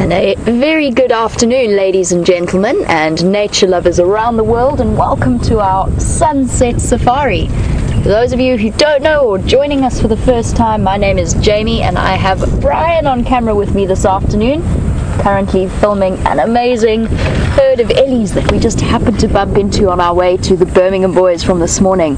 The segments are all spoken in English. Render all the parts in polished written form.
And a very good afternoon, ladies and gentlemen, and nature lovers around the world, and welcome to our sunset safari. For those of you who don't know or joining us for the first time, my name is Jamie and I have Brian on camera with me this afternoon, currently filming an amazing herd of ellies that we just happened to bump into on our way to the Birmingham Boys from this morning.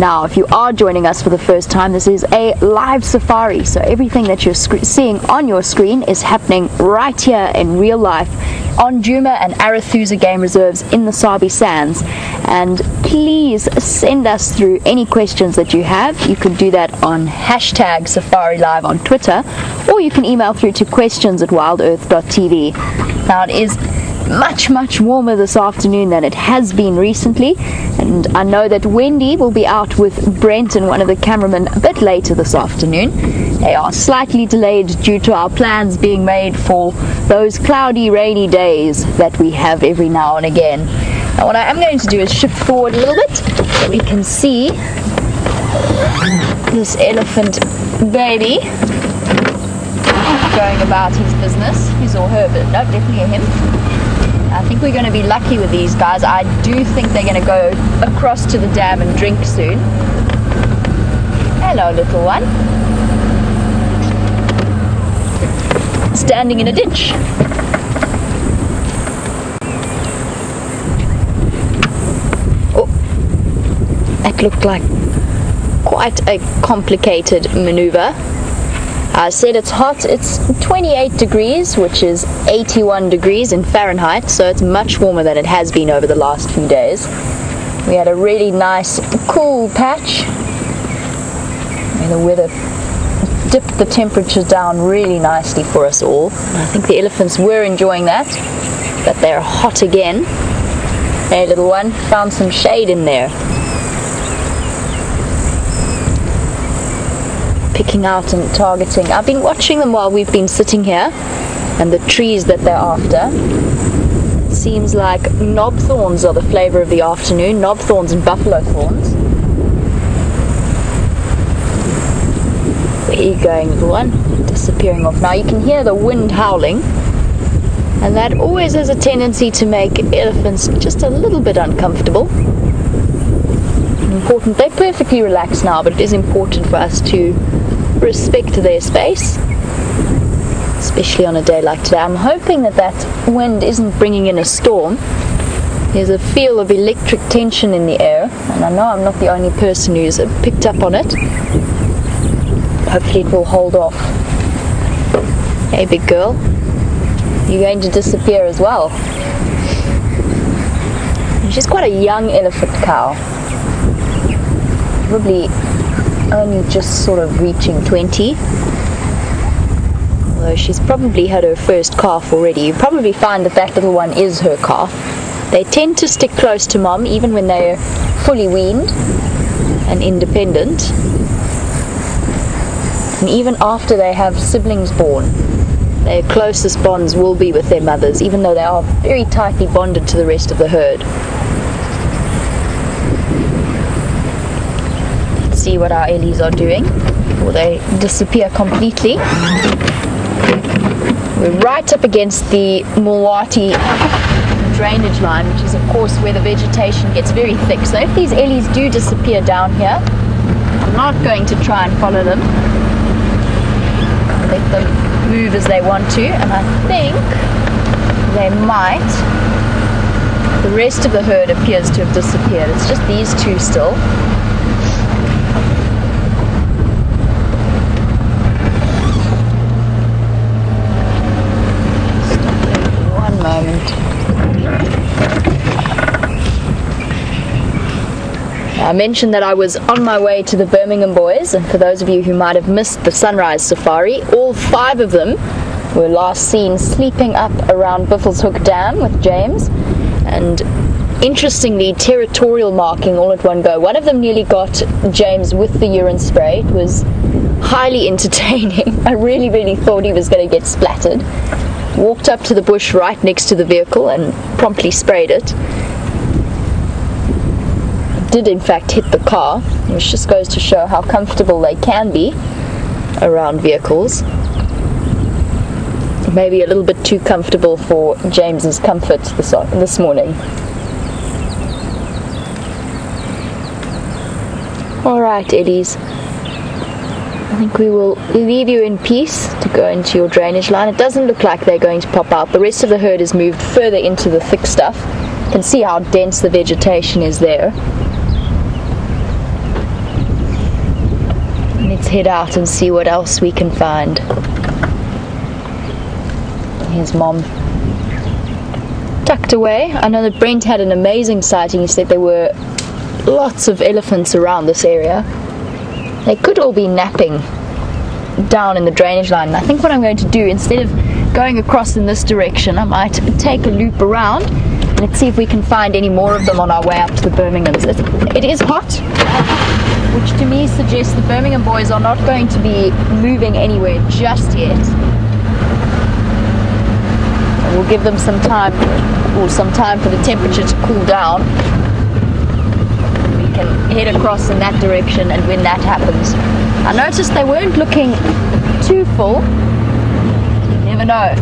Now, if you are joining us for the first time, this is a live safari, so everything that you're seeing on your screen is happening right here in real life on Djuma and Arathusa game reserves in the Sabi Sands. And please send us through any questions that you have. You can do that on hashtag Safari Live on Twitter, or you can email through to questions@WildEarthTV. Now, it is much warmer this afternoon than it has been recently, and I know that Wendy will be out with Brent and one of the cameramen a bit later this afternoon. They are slightly delayed due to our plans being made for those cloudy, rainy days that we have every now and again. Now, what I am going to do is shift forward a little bit so we can see this elephant baby going about his business. His or her, but no, definitely a him. I think we're going to be lucky with these guys. I do think they're going to go across to the dam and drink soon. Hello, little one. Standing in a ditch. Oh, that looked like quite a complicated maneuver. I said it's hot. It's 28 degrees, which is 81 degrees in Fahrenheit, so it's much warmer than it has been over the last few days. We had a really nice, cool patch, and the weather dipped the temperature down really nicely for us all. I think the elephants were enjoying that, but they're hot again. Hey, little one, found some shade in there. Picking out and targeting. I've been watching them while we've been sitting here, and the trees that they're after. It seems like knob thorns are the flavor of the afternoon, knob thorns and buffalo thorns. Where are you going, little one? Disappearing off. Now you can hear the wind howling, and that always has a tendency to make elephants just a little bit uncomfortable. Important. They're perfectly relaxed now, but it is important for us to respect their space, especially on a day like today. I'm hoping that that wind isn't bringing in a storm. There's a feel of electric tension in the air, and I know I'm not the only person who's picked up on it. Hopefully it will hold off. Hey, big girl, you're going to disappear as well. She's quite a young elephant cow. Probably only just sort of reaching 20, although she's probably had her first calf already. You probably find that that little one is her calf. They tend to stick close to mom even when they're fully weaned and independent, and even after they have siblings born, their closest bonds will be with their mothers, even though they are very tightly bonded to the rest of the herd. See what our ellies are doing before they disappear completely. We're right up against the Mulwati drainage line, which is of course where the vegetation gets very thick. So if these ellies do disappear down here, I'm not going to try and follow them. I'll let them move as they want to, and I think they might. The rest of the herd appears to have disappeared. It's just these two still. I mentioned that I was on my way to the Birmingham Boys, and for those of you who might have missed the sunrise safari, all 5 of them were last seen sleeping up around Buffelshoek Dam with James, and interestingly territorial marking all at one go. One of them nearly got James with the urine spray. It was highly entertaining. I really thought he was going to get splattered. Walked up to the bush right next to the vehicle and promptly sprayed it. Did in fact hit the car, which just goes to show how comfortable they can be around vehicles. Maybe a little bit too comfortable for James's comfort this morning. Alright, Eddies. I think we will leave you in peace to go into your drainage line. It doesn't look like they're going to pop out. The rest of the herd has moved further into the thick stuff. You can see how dense the vegetation is there. Let's head out and see what else we can find. Here's Mom. Tucked away. I know that Brent had an amazing sighting. He said there were lots of elephants around this area. They could all be napping down in the drainage line. And I think what I'm going to do, instead of going across in this direction, I might take a loop around. Let's see if we can find any more of them on our way up to the Birminghams. It is hot, which to me suggests the Birmingham boys are not going to be moving anywhere just yet. We'll give them some time, or some time for the temperature to cool down. We can head across in that direction, and when that happens, I noticed they weren't looking too full. You never know.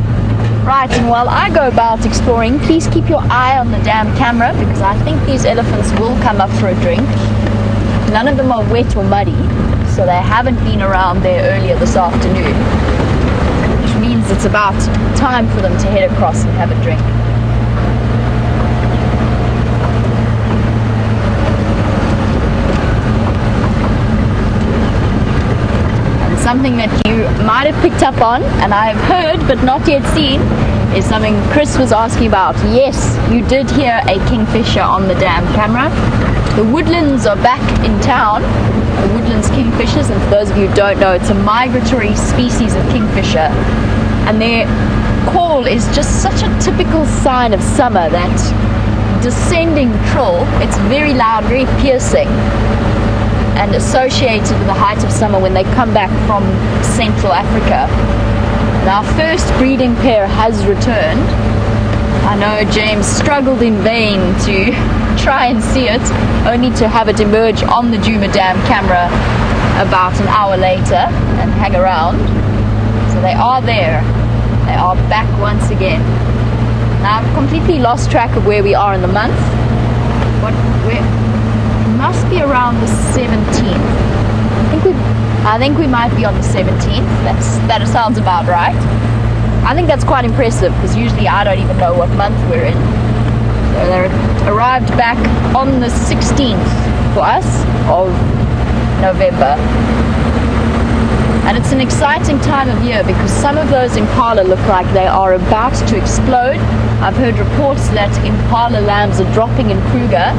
Right, and while I go about exploring, please keep your eye on the damn camera, because I think these elephants will come up for a drink. None of them are wet or muddy, so they haven't been around there earlier this afternoon, which means it's about time for them to head across and have a drink. And something that you might have picked up on, and I have heard but not yet seen, is something Chris was asking about. Yes, you did hear a kingfisher on the damn camera. The woodlands are back in town, the woodlands kingfishers, and for those of you who don't know, it's a migratory species of kingfisher, and their call is just such a typical sign of summer, that descending trill. It's very loud, very piercing, and associated with the height of summer when they come back from Central Africa. And our first breeding pair has returned. I know James struggled in vain to try and see it, only to have it emerge on the Djuma Dam camera about an hour later and hang around. So they are there. They are back once again. Now I've completely lost track of where we are in the month. It must be around the 17th. I think we might be on the 17th. That sounds about right. I think that's quite impressive, because usually I don't even know what month we're in. So they arrived back on the 16th for us of November. And it's an exciting time of year, because some of those impala look like they are about to explode. I've heard reports that impala lambs are dropping in Kruger,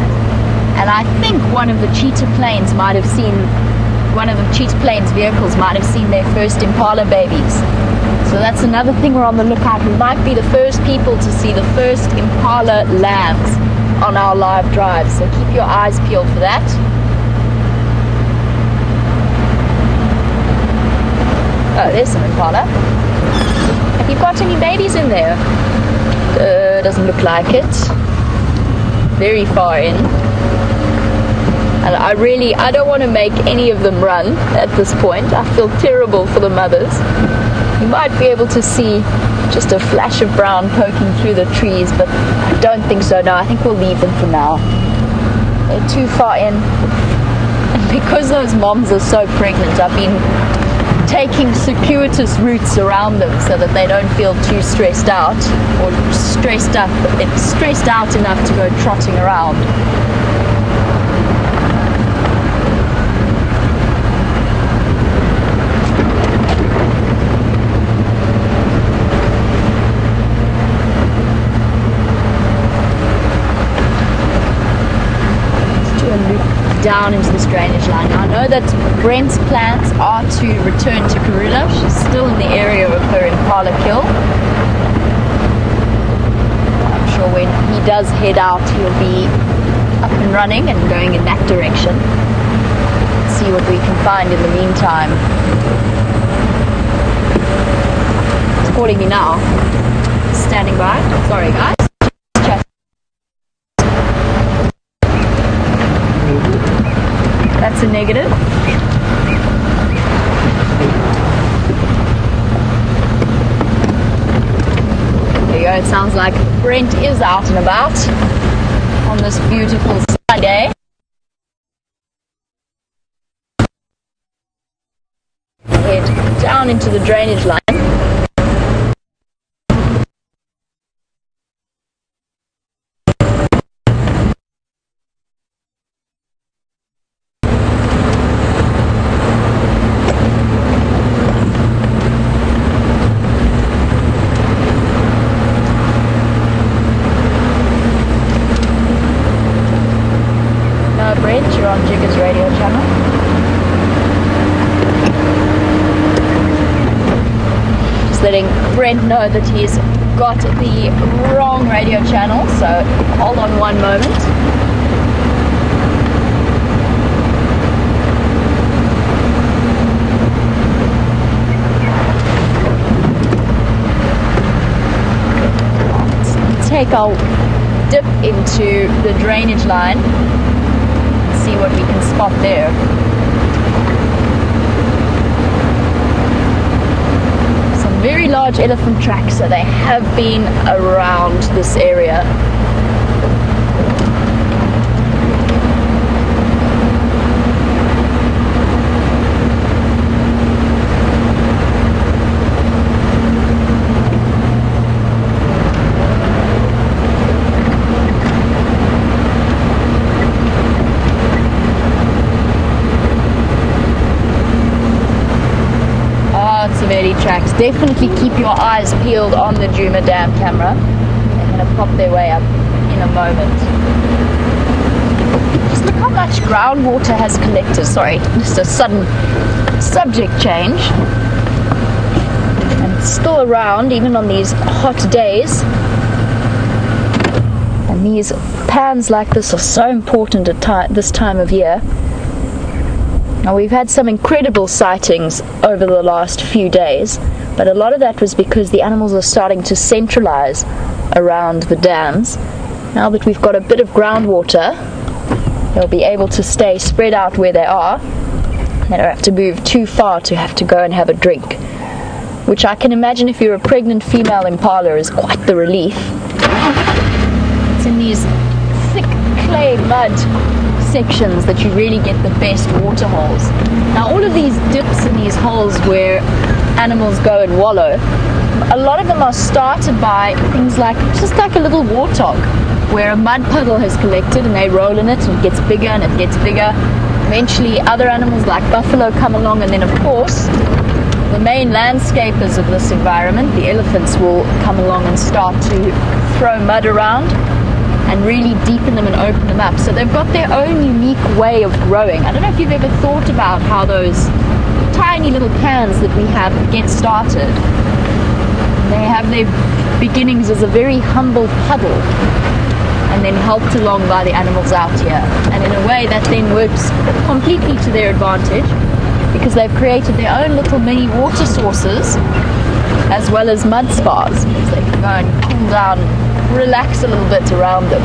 and I think one of the cheetah planes vehicles might have seen their first impala babies. So that's another thing we're on the lookout. We might be the first people to see the first impala lambs on our live drive, so keep your eyes peeled for that. Oh, there's some impala. Have you got any babies in there? Doesn't look like it. Very far in. And I don't want to make any of them run at this point. I feel terrible for the mothers. You might be able to see just a flash of brown poking through the trees, but I don't think so. No, I think we'll leave them for now. They're too far in. And because those moms are so pregnant, I've been taking circuitous routes around them so that they don't feel too stressed out, or stressed out enough to go trotting around. Down into this drainage line. I know that Brent's plans are to return to Karula. She's still in the area of her impala kill. I'm sure when he does head out, he'll be up and running and going in that direction. Let's see what we can find in the meantime. It's calling me now. Standing by. Sorry guys. That's a negative. Brent is out and about on this beautiful sunny day. Head down into the drainage line. Brent, you're on Jigger's radio channel. Just letting Brent know that he's got the wrong radio channel, so hold on one moment. Let's take our dip into the drainage line. See what we can spot there. Some very large elephant tracks, so they have been around this area. Tracks. Definitely keep your eyes peeled on the Djuma Dam camera. They're going to pop their way up in a moment. Just look how much groundwater has collected. Sorry, just a sudden subject change. And it's still around even on these hot days. And these pans like this are so important at this time of year. Now, we've had some incredible sightings over the last few days, but a lot of that was because the animals are starting to centralize around the dams. Now that we've got a bit of groundwater, they'll be able to stay spread out where they are. They don't have to move too far to have to go and have a drink, which I can imagine if you're a pregnant female impala is quite the relief. It's in these thick clay mud sections that you really get the best water holes. Now, all of these dips and these holes where animals go and wallow, a lot of them are started by things like, just like a little warthog, where a mud puddle has collected and they roll in it and it gets bigger and it gets bigger. Eventually other animals like buffalo come along, and then of course the main landscapers of this environment, the elephants, will come along and start to throw mud around and really deepen them and open them up. So they've got their own unique way of growing. I don't know if you've ever thought about how those tiny little pans that we have get started. They have their beginnings as a very humble puddle and then helped along by the animals out here. And in a way that then works completely to their advantage, because they've created their own little mini water sources as well as mud spas, because they can go and cool down, relax a little bit around them.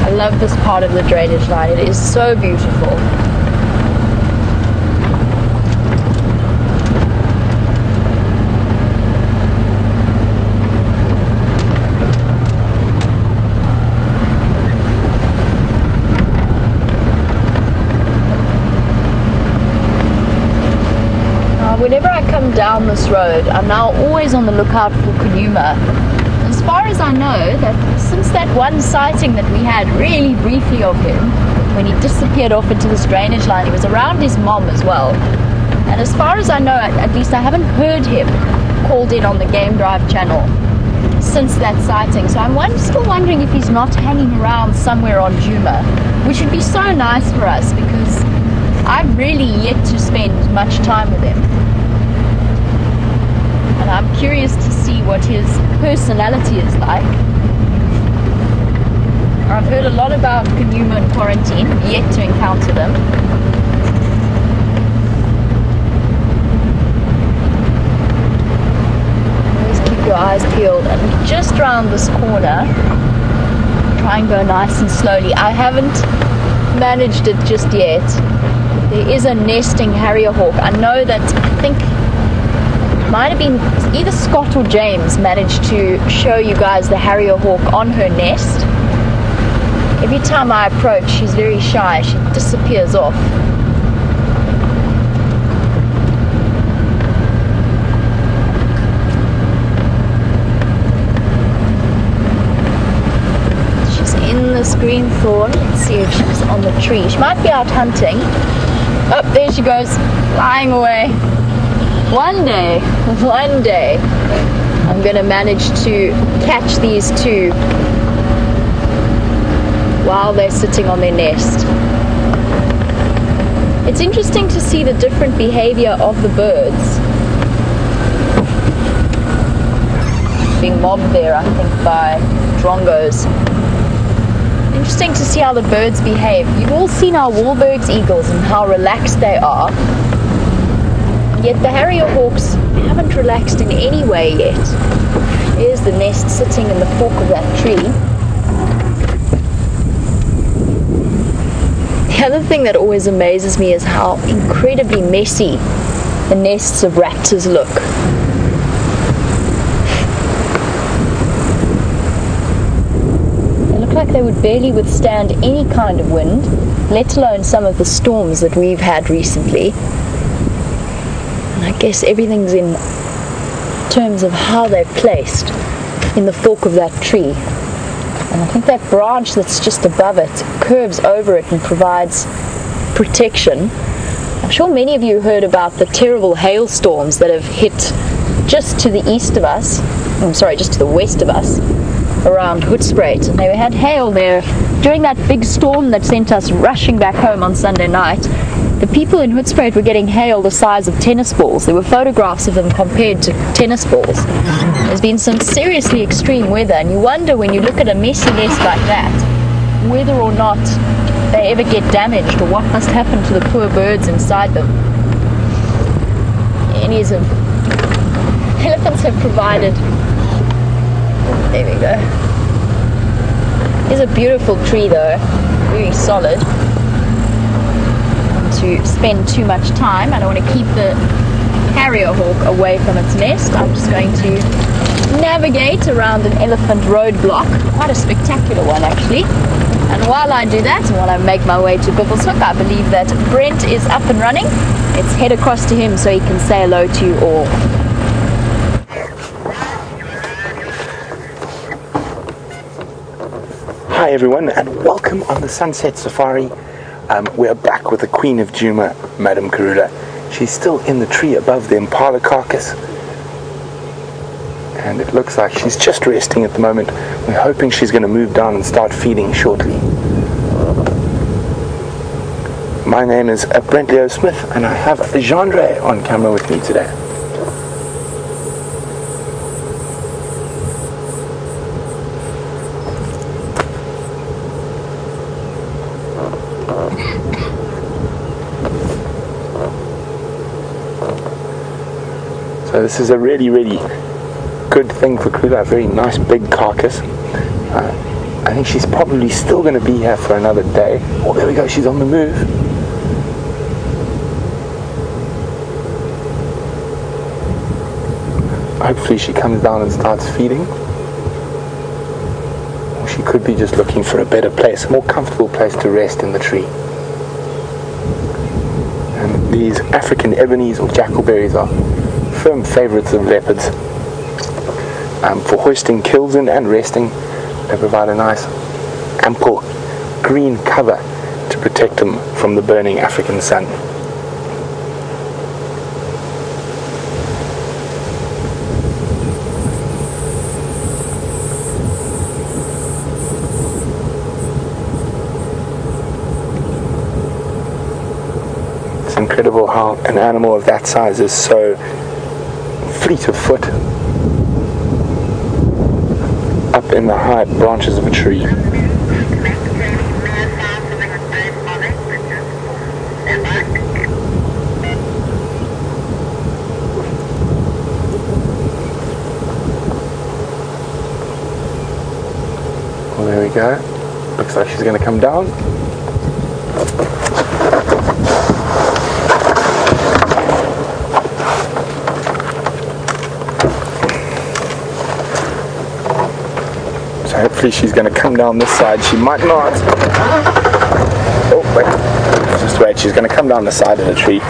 I love this part of the drainage line. It is so beautiful. Whenever I come down this road, I'm now always on the lookout for Karula. As far as I know, that since that one sighting that we had really briefly of him, when he disappeared off into this drainage line, he was around his mom as well. And as far as I know, at least I haven't heard him called in on the Game Drive channel since that sighting. So I'm still wondering if he's not hanging around somewhere on Djuma, which would be so nice for us, because I've really yet to spend much time with him. And I'm curious to see what his personality is like. I've heard a lot about Karula in quarantine, yet to encounter them. just round this corner. Try and go nice and slowly. I haven't managed it just yet. There is a nesting harrier hawk. I know that, I think it might have been either Scott or James managed to show you guys the harrier hawk on her nest. Every time I approach, she's very shy. She disappears off. This green thorn. Let's see if she's on the tree. She might be out hunting. Oh, there she goes, flying away. One day, I'm gonna manage to catch these two while they're sitting on their nest. It's interesting to see the different behavior of the birds. Being mobbed there, I think, by drongos. Interesting to see how the birds behave. You've all seen our Wahlberg's eagles and how relaxed they are. Yet the harrier hawks haven't relaxed in any way yet. Here's the nest sitting in the fork of that tree. The other thing that always amazes me is how incredibly messy the nests of raptors look. Like they would barely withstand any kind of wind, let alone some of the storms that we've had recently. And I guess everything's in terms of how they're placed in the fork of that tree. And I think that branch that's just above it curves over it and provides protection. I'm sure many of you heard about the terrible hailstorms that have hit just to the east of us, just to the west of us, around Hoedspruit, and they had hail there during that big storm that sent us rushing back home on Sunday night. The people in Hoedspruit were getting hail the size of tennis balls. There were photographs of them compared to tennis balls. There's been some seriously extreme weather, and you wonder when you look at a messy nest like that whether or not they ever get damaged or what must happen to the poor birds inside them. Elephants have provided. There we go. It's a beautiful tree though, very solid. Not to spend too much time, I don't want to keep the harrier hawk away from its nest. I'm just going to navigate around an elephant roadblock, quite a spectacular one actually. And while I do that, and while I make my way to Buffelshoek, I believe that Brent is up and running. Let's head across to him so he can say hello to you all. Hi everyone, and welcome on the Sunset Safari. We're back with the Queen of Djuma, Madam Karula. She's still in the tree above the impala carcass, and it looks like she's just resting at the moment. We're hoping she's going to move down and start feeding shortly. My name is Brent Leo Smith, and I have Genre on camera with me today. So this is a really, really good thing for Karula, a very nice big carcass. I think she's probably still going to be here for another day. Oh, there we go, she's on the move. Hopefully she comes down and starts feeding. Or she could be just looking for a better place, a more comfortable place to rest in the tree. And these African ebonies or jackalberries are firm favourites of leopards. For hoisting kills in and resting, they provide a nice ample green cover to protect them from the burning African sun. It's incredible how an animal of that size is so fleet of foot up in the high branches of a tree. go. Looks like she's going to come down. So hopefully she's going to come down this side. She might not. Oh, wait. Just wait. She's going to come down the side of the tree.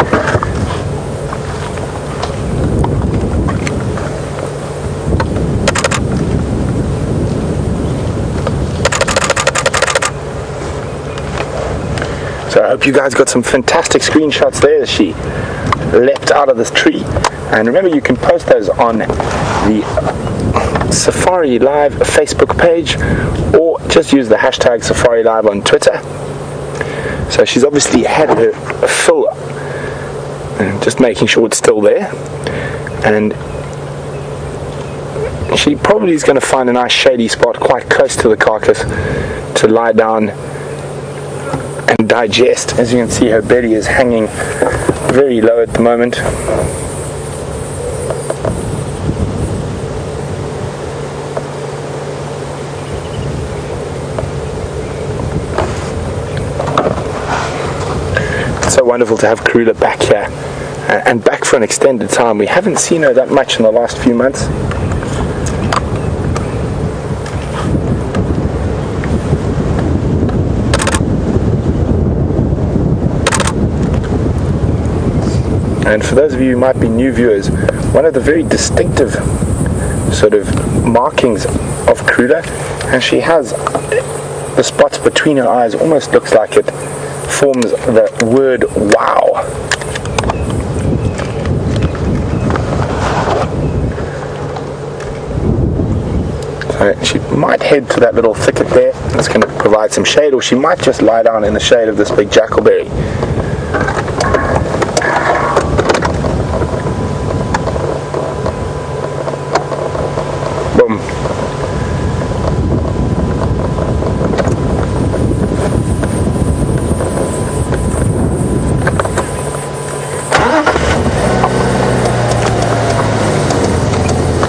So I hope you guys got some fantastic screenshots there as she leapt out of this tree. And remember, you can post those on the Safari Live Facebook page, or just use the hashtag Safari Live on Twitter. So she's obviously had her fill, and just making sure it's still there. And she probably is going to find a nice shady spot quite close to the carcass to lie down and digest. As you can see, her belly is hanging very low at the moment. It's so wonderful to have Karula back here, and back for an extended time. We haven't seen her that much in the last few months. And for those of you who might be new viewers, one of the very distinctive sort of markings of Karula, and she has the spots between her eyes, almost looks like it forms the word wow. So she might head to that little thicket there. That's going to provide some shade, or she might just lie down in the shade of this big jackalberry. Boom.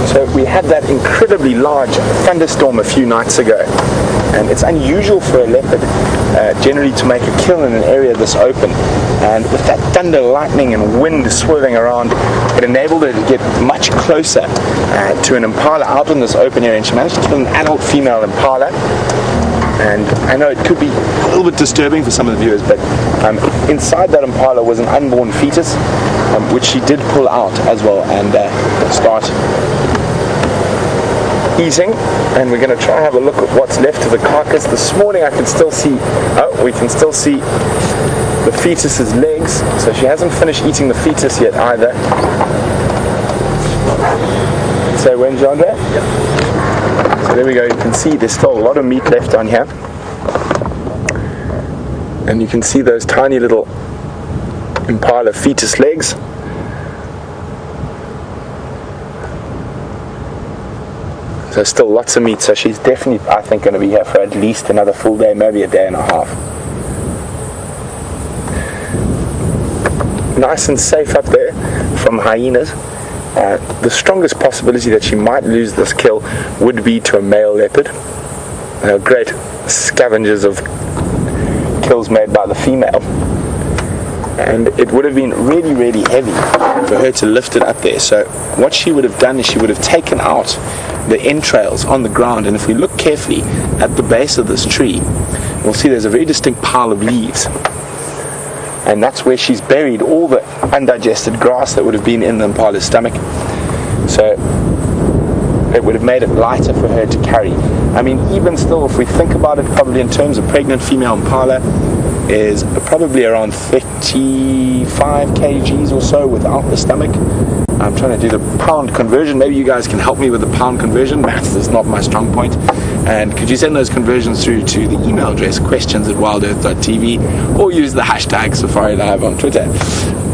So we had that incredibly large thunderstorm a few nights ago, and it's unusual for a leopard generally to make a kill in an area this open, and with that thunder, lightning and wind swirling around, it enabled her to get much closer to an impala out in this open area, and she managed to kill an adult female impala. And I know it could be a little bit disturbing for some of the viewers, but inside that impala was an unborn fetus, which she did pull out as well and start eating. And we're going to try and have a look at what's left of the carcass. This morning I can still see, we can still see the fetus's legs, so she hasn't finished eating the fetus yet either. So when, Andre? Yep. So there we go, you can see there's still a lot of meat left on here. And you can see those tiny little impala fetus legs. So still lots of meat, so she's definitely, I think, going to be here for at least another full day, maybe a day and a half. Nice and safe up there from hyenas. The strongest possibility that she might lose this kill would be to a male leopard. They're great scavengers of kills made by the female. And it would have been really, really heavy for her to lift it up there. So what she would have done is she would have taken out the entrails on the ground, and if we look carefully at the base of this tree, we'll see there's a very distinct pile of leaves, and that's where she's buried all the undigested grass that would have been in the impala's stomach. So it would have made it lighter for her to carry. I mean, even still, if we think about it, probably in terms of pregnant female impala is probably around 35 kgs or so without the stomach. I'm trying to do the pound conversion. Maybe you guys can help me with the pound conversion. Maths is not my strong point. And could you send those conversions through to the email address questions@WildEarthTV, or use the hashtag Safari Live on Twitter.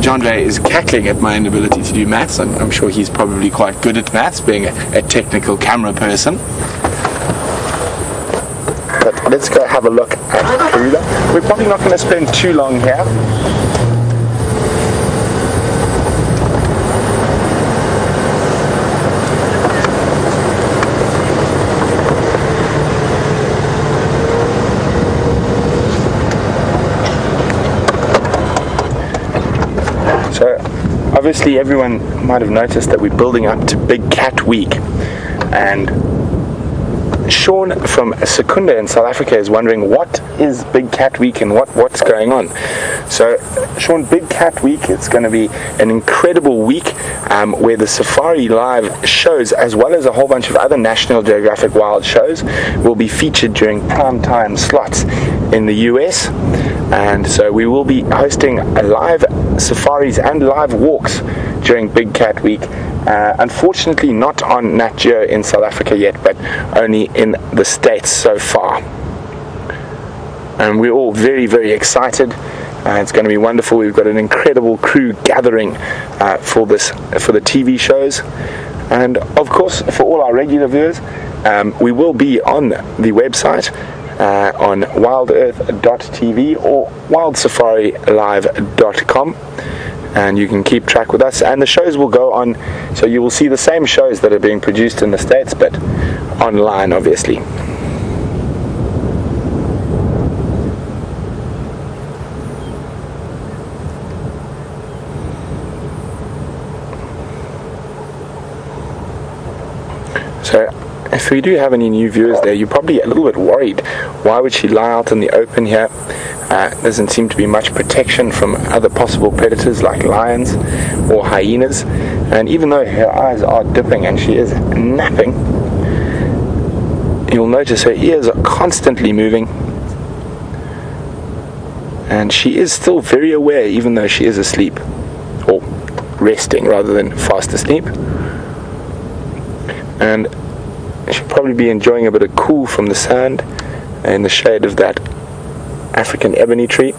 Jandre is cackling at my inability to do maths. I'm sure he's probably quite good at maths, being a technical camera person. But let's go have a look at Karula. We're probably not going to spend too long here. obviously everyone might have noticed that we're building up to Big Cat Week, and Sean from Secunda in South Africa is wondering what is Big Cat Week and what's going on. So Sean, Big Cat Week, it's going to be an incredible week where the Safari Live shows, as well as a whole bunch of other National Geographic Wild shows, will be featured during prime time slots in the US. And so we will be hosting live safaris and live walks during Big Cat Week. Unfortunately not on Nat.Geo in South Africa yet, but only in the States so far. And we're all very, very excited. It's going to be wonderful. We've got an incredible crew gathering for the TV shows. And of course, for all our regular viewers, we will be on the website on WildEarthTV or WildSafariLive.com. And you can keep track with us, and the shows will go on, so you will see the same shows that are being produced in the States, but online obviously. So if we do have any new viewers there, you're probably a little bit worried. Why would she lie out in the open here? Doesn't seem to be much protection from other possible predators like lions or hyenas. And even though her eyes are dipping and she is napping, you'll notice her ears are constantly moving. And she is still very aware, even though she is asleep, or resting rather than fast asleep. And she'll probably be enjoying a bit of cool from the sand in the shade of that African ebony tree.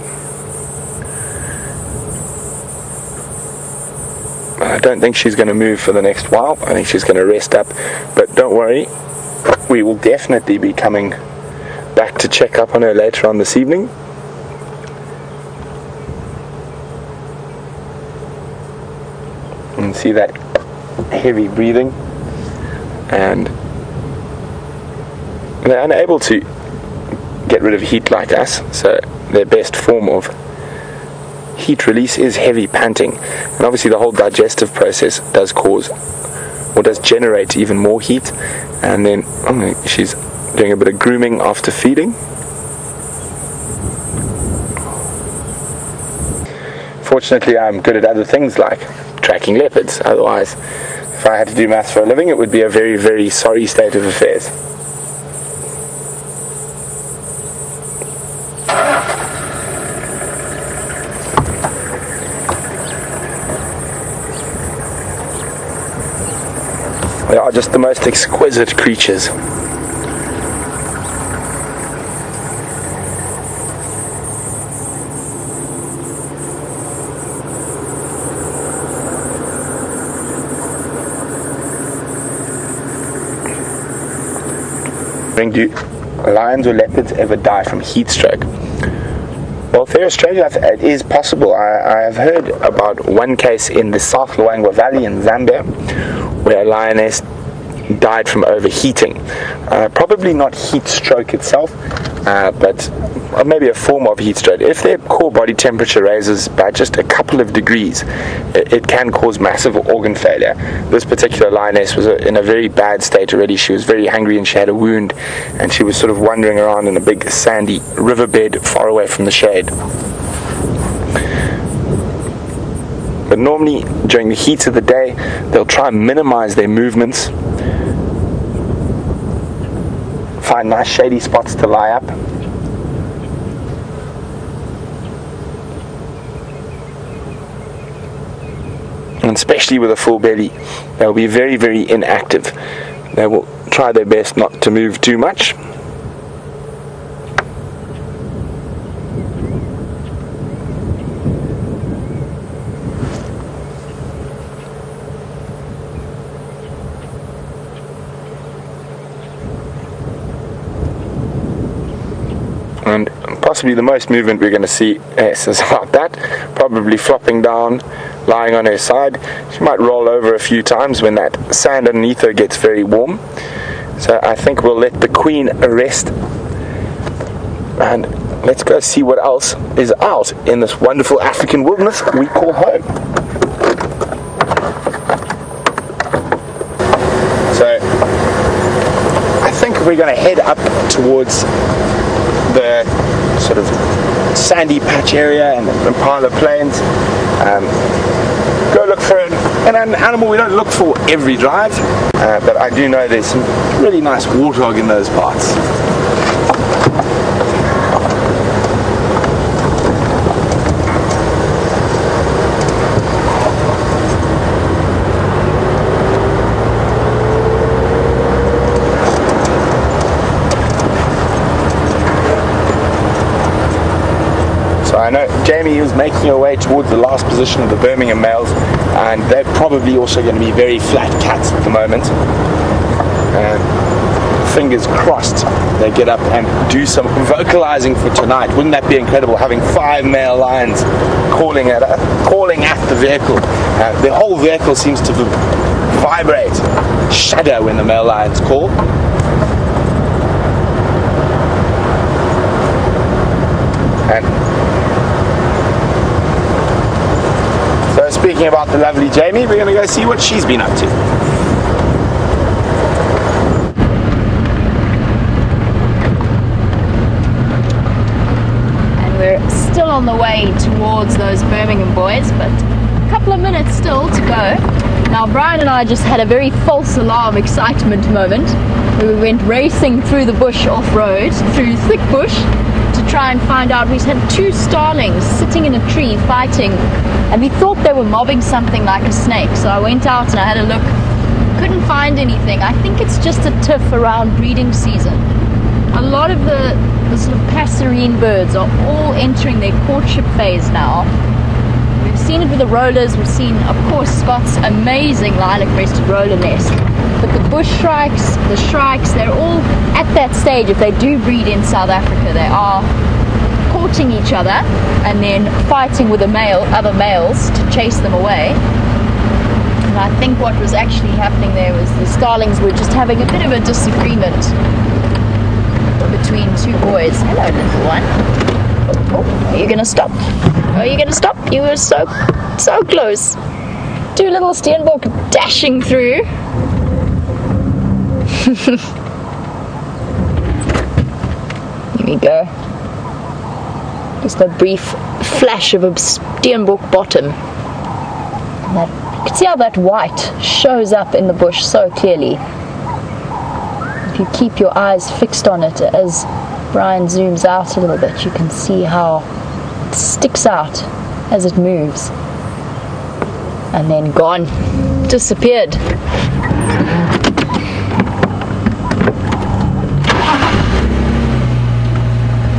I don't think she's going to move for the next while. I think she's going to rest up, but don't worry, we will definitely be coming back to check up on her later on this evening. And see that heavy breathing, and they're unable to get rid of heat like us, so their best form of heat release is heavy panting. And obviously the whole digestive process does cause, or does generate, even more heat. And then she's doing a bit of grooming after feeding. Fortunately I'm good at other things like tracking leopards, otherwise if I had to do maths for a living it would be a very, very sorry state of affairs. They are just the most exquisite creatures. Do lions or leopards ever die from heat stroke? Well, Fair Australia, it is possible. I have heard about one case in the South Luangwa Valley in Zambia where a lioness died from overheating. Probably not heat stroke itself, but maybe a form of heat stroke. If their core body temperature raises by just a couple of degrees, it can cause massive organ failure. This particular lioness was in a very bad state already. She was very hungry and she had a wound, and she was sort of wandering around in a big sandy riverbed far away from the shade. But normally during the heat of the day they'll try and minimize their movements, find nice shady spots to lie up. And especially with a full belly, they'll be very, very inactive. They will try their best not to move too much. And possibly the most movement we're going to see is about that, probably flopping down, lying on her side. She might roll over a few times when that sand underneath her gets very warm. So I think we'll let the queen rest, and let's go see what else is out in this wonderful African wilderness we call home. we're going to head up towards the sort of sandy patch area and the Impala Plains. Go look for an animal we don't look for every drive, but I do know there's some really nice warthog in those parts. I know Jamie was making her way towards the last position of the Birmingham males, and they're probably also going to be very flat cats at the moment. Fingers crossed they get up and do some vocalizing for tonight. Wouldn't that be incredible, having 5 male lions calling at the vehicle? The whole vehicle seems to vibrate, shudder when the male lions call. So speaking about the lovely Jamie, we're going to go see what she's been up to. And we're still on the way towards those Birmingham boys, but a couple of minutes still to go. Now Brian and I just had a very false alarm excitement moment where we went racing through the bush off-road, through thick bush, to try and find out. We had 2 starlings sitting in a tree fighting, and we thought they were mobbing something like a snake. So I went out and I had a look, couldn't find anything. I think it's just a tiff around breeding season. A lot of the sort of passerine birds are all entering their courtship phase now. We've seen it with the rollers, we've seen, of course, Scott's amazing lilac-breasted roller nest. But the bush shrikes, the shrikes, they're all at that stage. If they do breed in South Africa, they are courting each other and then fighting with other males to chase them away. And I think what was actually happening there was the starlings were just having a bit of a disagreement between 2 boys. Hello, little one. Oh, are you gonna stop? Are you gonna stop? You were so close. 2 little steenbok dashing through. Here we go. Just a brief flash of a steenbok bottom. You can see how that white shows up in the bush so clearly. If you keep your eyes fixed on it, as Brian zooms out a little bit, you can see how it sticks out as it moves. And then gone. Disappeared.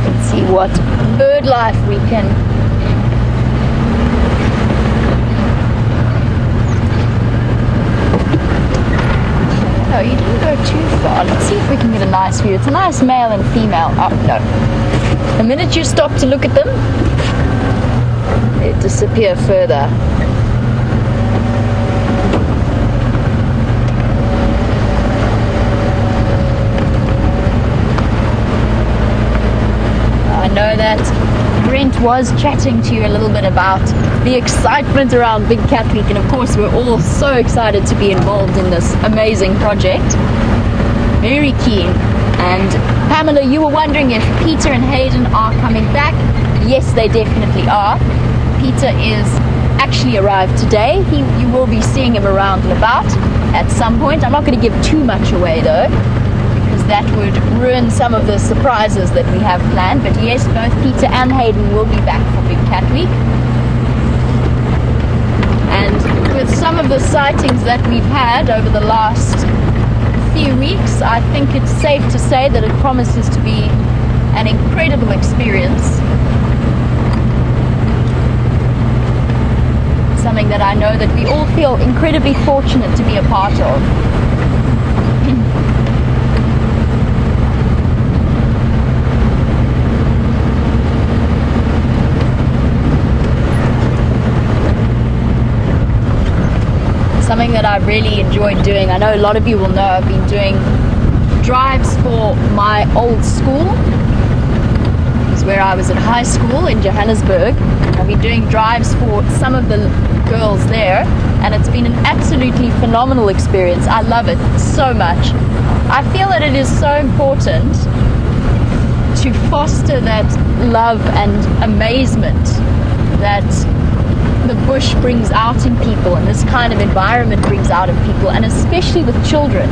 Let's see what bird life we can No, you didn't go too far. Let's see if we can get a nice view. It's a nice male and female. Oh, no. The minute you stop to look at them, they disappear further. I know that Brent was chatting to you a little bit about the excitement around Big Cat Week, and of course we're all so excited to be involved in this amazing project. Very keen. And Pamela, you were wondering if Peter and Hayden are coming back. Yes, they definitely are. Peter is actually arrived today. You will be seeing him around and about at some point. I'm not going to give too much away though, because that would ruin some of the surprises that we have planned. But yes, both Peter and Hayden will be back for Big Cat Week. And with some of the sightings that we've had over the last few weeks, I think it's safe to say that it promises to be an incredible experience. Something that I know that we all feel incredibly fortunate to be a part of. Something that I've really enjoyed doing. I know a lot of you will know I've been doing drives for my old school. It was where I was at high school in Johannesburg. I've been doing drives for some of the girls there, and it's been an absolutely phenomenal experience. I love it so much. I feel that it is so important to foster that love and amazement that the bush brings out in people, and this kind of environment brings out in people, and especially with children,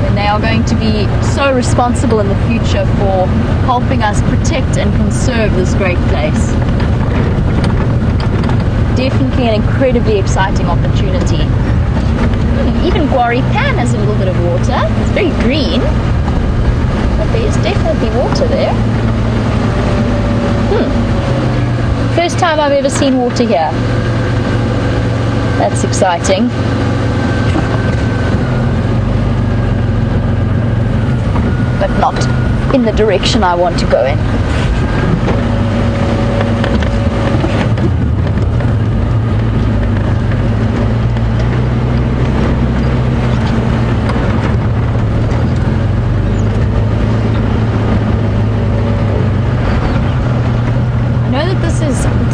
when they are going to be so responsible in the future for helping us protect and conserve this great place. Definitely an incredibly exciting opportunity. Even Quarry Pan has a little bit of water. It's very green, but there's definitely water there. First time I've ever seen water here. That's exciting. But not in the direction I want to go in.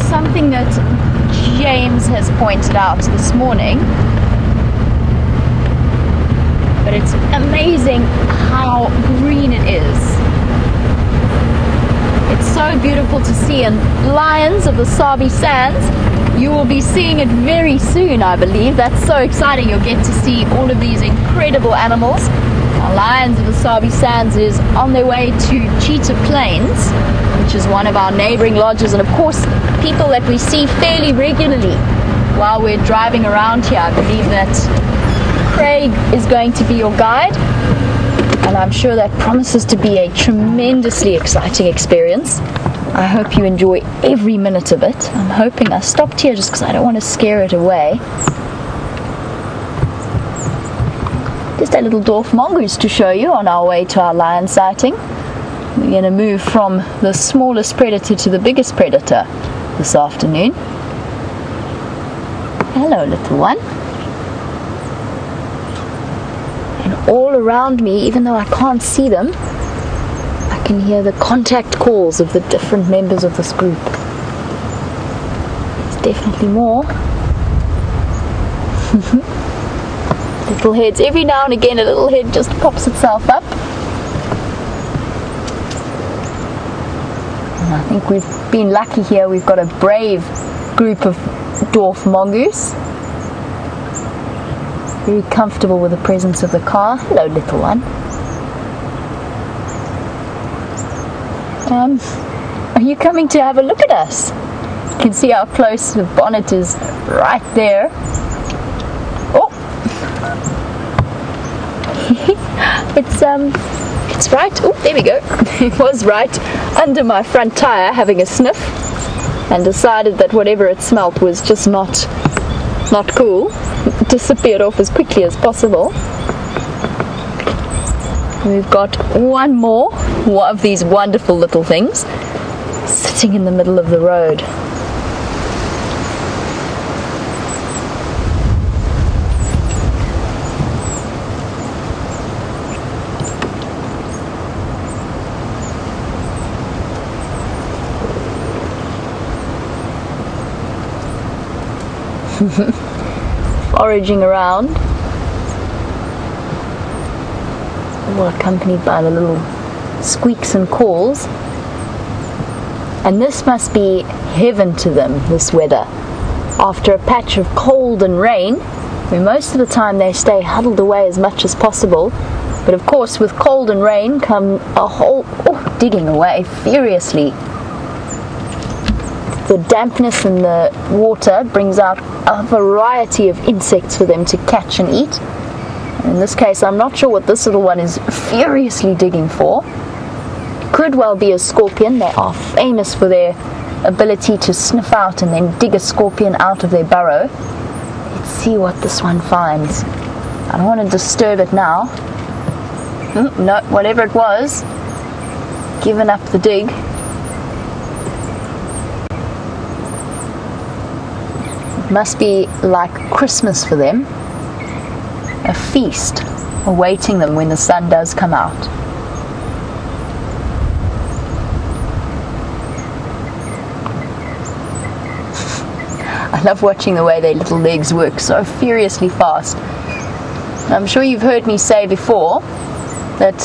Something that James has pointed out this morning, but it's amazing how green it is. It's so beautiful to see, and lions of the Sabi Sands, you will be seeing it very soon, I believe. That's so exciting. You'll get to see all of these incredible animals. Our Lions of the Sabi Sands is on their way to Cheetah Plains, which is one of our neighboring lodges, and of course people that we see fairly regularly while we're driving around here. I believe that Craig is going to be your guide, and I'm sure that promises to be a tremendously exciting experience. I hope you enjoy every minute of it. I'm hoping I stopped here just because I don't want to scare it away. Just a little dwarf mongoose to show you on our way to our lion sighting. We're going to move from the smallest predator to the biggest predator this afternoon. Hello, little one. And all around me, even though I can't see them, I can hear the contact calls of the different members of this group. There's definitely more. Little heads. Every now and again, a little head just pops itself up. I think we've been lucky here. We've got a brave group of dwarf mongoose. Very comfortable with the presence of the car. Hello, little one. Are you coming to have a look at us? You can see how close the bonnet is right there. Oh! It's right, oh, there we go. It was right under my front tire having a sniff, and decided that whatever it smelt was just not cool. It disappeared off as quickly as possible. We've got one more of these wonderful little things sitting in the middle of the road. Foraging around, all accompanied by the little squeaks and calls. And this must be heaven to them, this weather. After a patch of cold and rain, where most of the time they stay huddled away as much as possible, but of course with cold and rain come a whole digging away furiously. The dampness in the water brings out a variety of insects for them to catch and eat. In this case, I'm not sure what this little one is furiously digging for. Could well be a scorpion. They are famous for their ability to sniff out and then dig a scorpion out of their burrow. Let's see what this one finds. I don't want to disturb it now. No, whatever it was, given up the dig. Must be like Christmas for them, a feast awaiting them when the sun does come out. I love watching the way their little legs work so furiously fast. I'm sure you've heard me say before that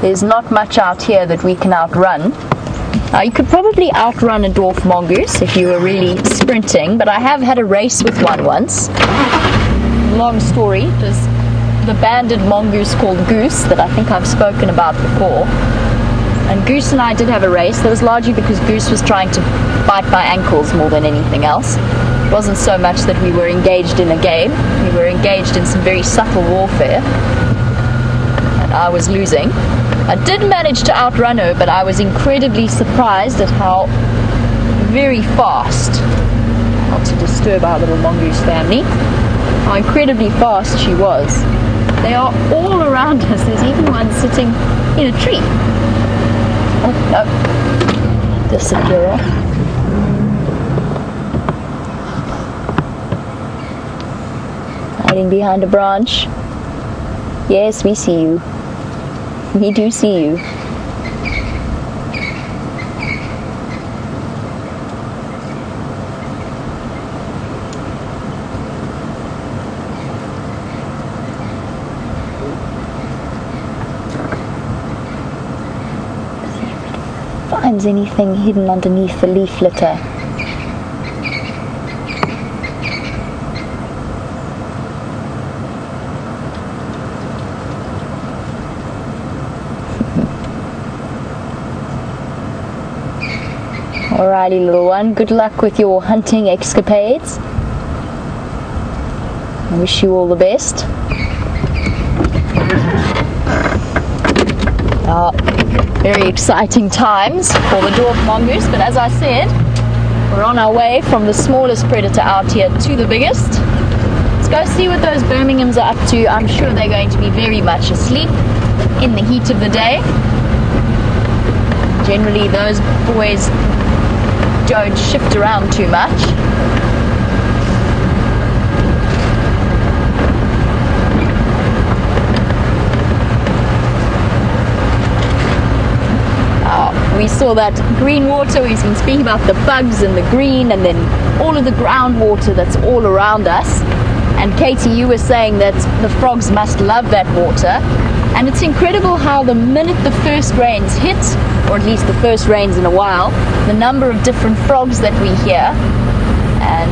there's not much out here that we can outrun. You could probably outrun a dwarf mongoose if you were really sprinting, but I have had a race with one once. Long story, there's the banded mongoose called Goose that I think I've spoken about before. And Goose and I did have a race. That was largely because Goose was trying to bite my ankles more than anything else. It wasn't so much that we were engaged in a game. We were engaged in some very subtle warfare. And I was losing. I did manage to outrun her, but I was incredibly surprised at how very fast, not to disturb our little mongoose family, how incredibly fast she was. They are all around us. There's even one sitting in a tree. Oh, no. Disappear off. Hiding behind a branch. Yes, we see you. We do see you. Finds anything hidden underneath the leaf litter. Alrighty, little one, good luck with your hunting escapades. I wish you all the best. Very exciting times for the dwarf mongoose, but as I said, we're on our way from the smallest predator out here to the biggest. Let's go see what those Birminghams are up to. I'm sure they're going to be very much asleep in the heat of the day. Generally, those boys don't shift around too much. We saw that green water. We've been speaking about the bugs and the green, and then all of the groundwater that's all around us. And Katie, you were saying that the frogs must love that water. And it's incredible how the minute the first rains hit, or at least the first rains in a while, the number of different frogs that we hear. And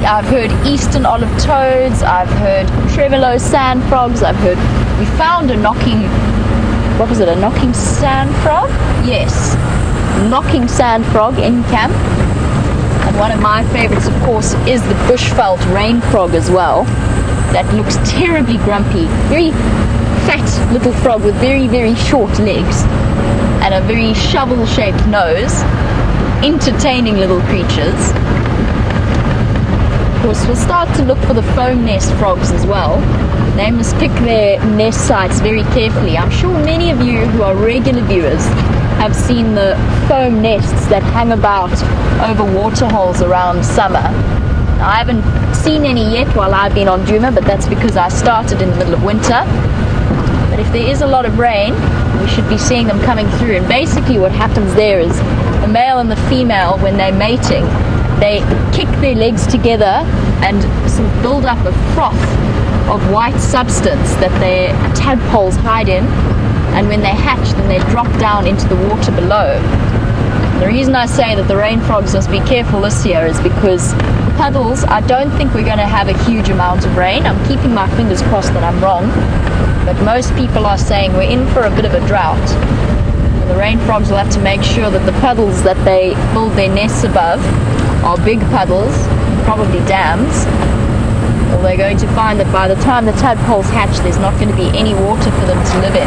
I've heard eastern olive toads, I've heard tremolo sand frogs, we found a knocking sand frog? Yes, knocking sand frog in camp. And one of my favorites, of course, is the bushveld rain frog as well. That looks terribly grumpy. Very fat little frog with very, very short legs and a very shovel-shaped nose. Entertaining little creatures. Of course, we'll start to look for the foam nest frogs as well. They must pick their nest sites very carefully. I'm sure many of you who are regular viewers have seen the foam nests that hang about over waterholes around summer. Now, I haven't seen any yet while I've been on Djuma, but that's because I started in the middle of winter. But if there is a lot of rain, we should be seeing them coming through. And basically what happens there is the male and the female, when they're mating, they kick their legs together and sort of build up a froth of white substance that their tadpoles hide in, and when they hatch, then they drop down into the water below. The reason I say that the rain frogs must be careful this year is because puddles, I don't think we're going to have a huge amount of rain. I'm keeping my fingers crossed that I'm wrong, but most people are saying we're in for a bit of a drought. And the rain frogs will have to make sure that the puddles that they build their nests above are big puddles, probably dams, or they're going to find that by the time the tadpoles hatch, there's not going to be any water for them to live in.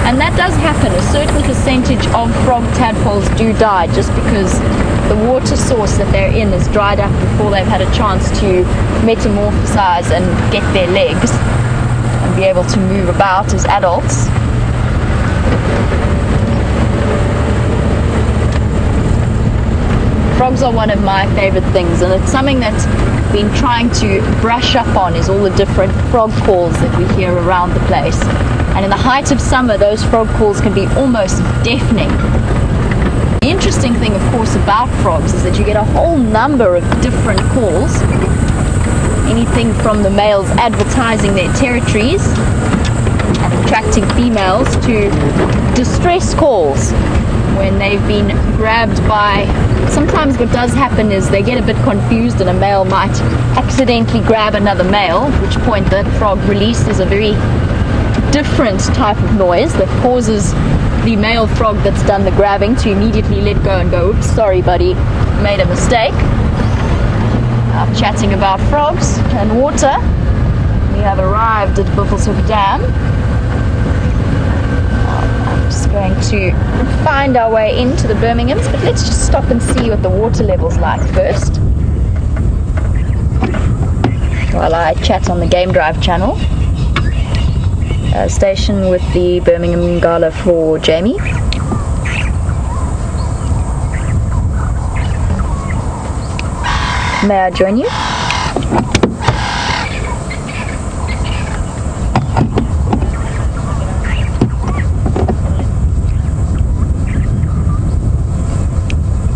And that does happen. A certain percentage of frog tadpoles do die just because the water source that they're in is dried up before they've had a chance to metamorphosize and get their legs and be able to move about as adults. Frogs are one of my favorite things, and it's something that I've been trying to brush up on, is all the different frog calls that we hear around the place. And in the height of summer, those frog calls can be almost deafening. The interesting thing, of course, about frogs is that you get a whole number of different calls. Anything from the males advertising their territories and attracting females to distress calls when they've been grabbed by... Sometimes what does happen is they get a bit confused and a male might accidentally grab another male, at which point the frog releases a very different type of noise that causes the male frog that's done the grabbing to immediately let go and go, oops, sorry buddy, made a mistake. Chatting about frogs and water, we have arrived at Buffelshoek Dam. I'm just going to find our way into the Birminghams, but let's just stop and see what the water level's like first while I chat on the Game Drive channel. Station with the Birmingham Gala for Jamie. May I join you?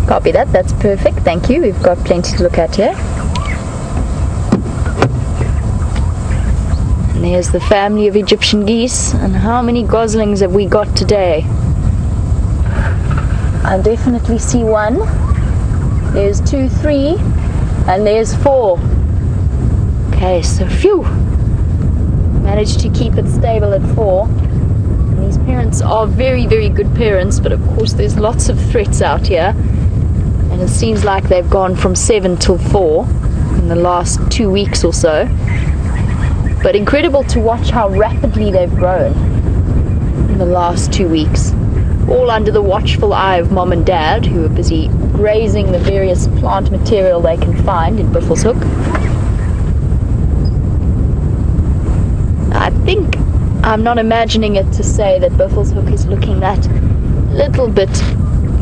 Copy that, that's perfect, thank you. We've got plenty to look at here. And there's the family of Egyptian geese. And how many goslings have we got today? I definitely see one. There's 2, 3. And there's 4. Okay, so phew. Managed to keep it stable at 4. And these parents are very, very good parents, but of course there's lots of threats out here. And it seems like they've gone from 7 till 4 in the last 2 weeks or so. But incredible to watch how rapidly they've grown in the last 2 weeks. All under the watchful eye of Mom and Dad, who are busy grazing the various plant material they can find in Buffelshoek. I think I'm not imagining it to say that Buffelshoek is looking that little bit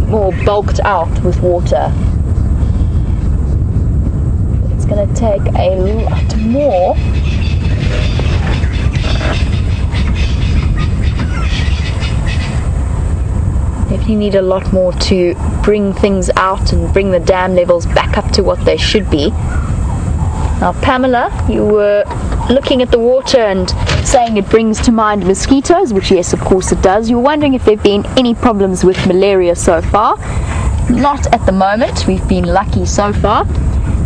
more bulked out with water. It's going to take a lot more. Definitely need a lot more to bring things out and bring the dam levels back up to what they should be. Now, Pamela, you were looking at the water and saying it brings to mind mosquitoes, which yes, of course it does. You were wondering if there have been any problems with malaria so far. Not at the moment. We've been lucky so far.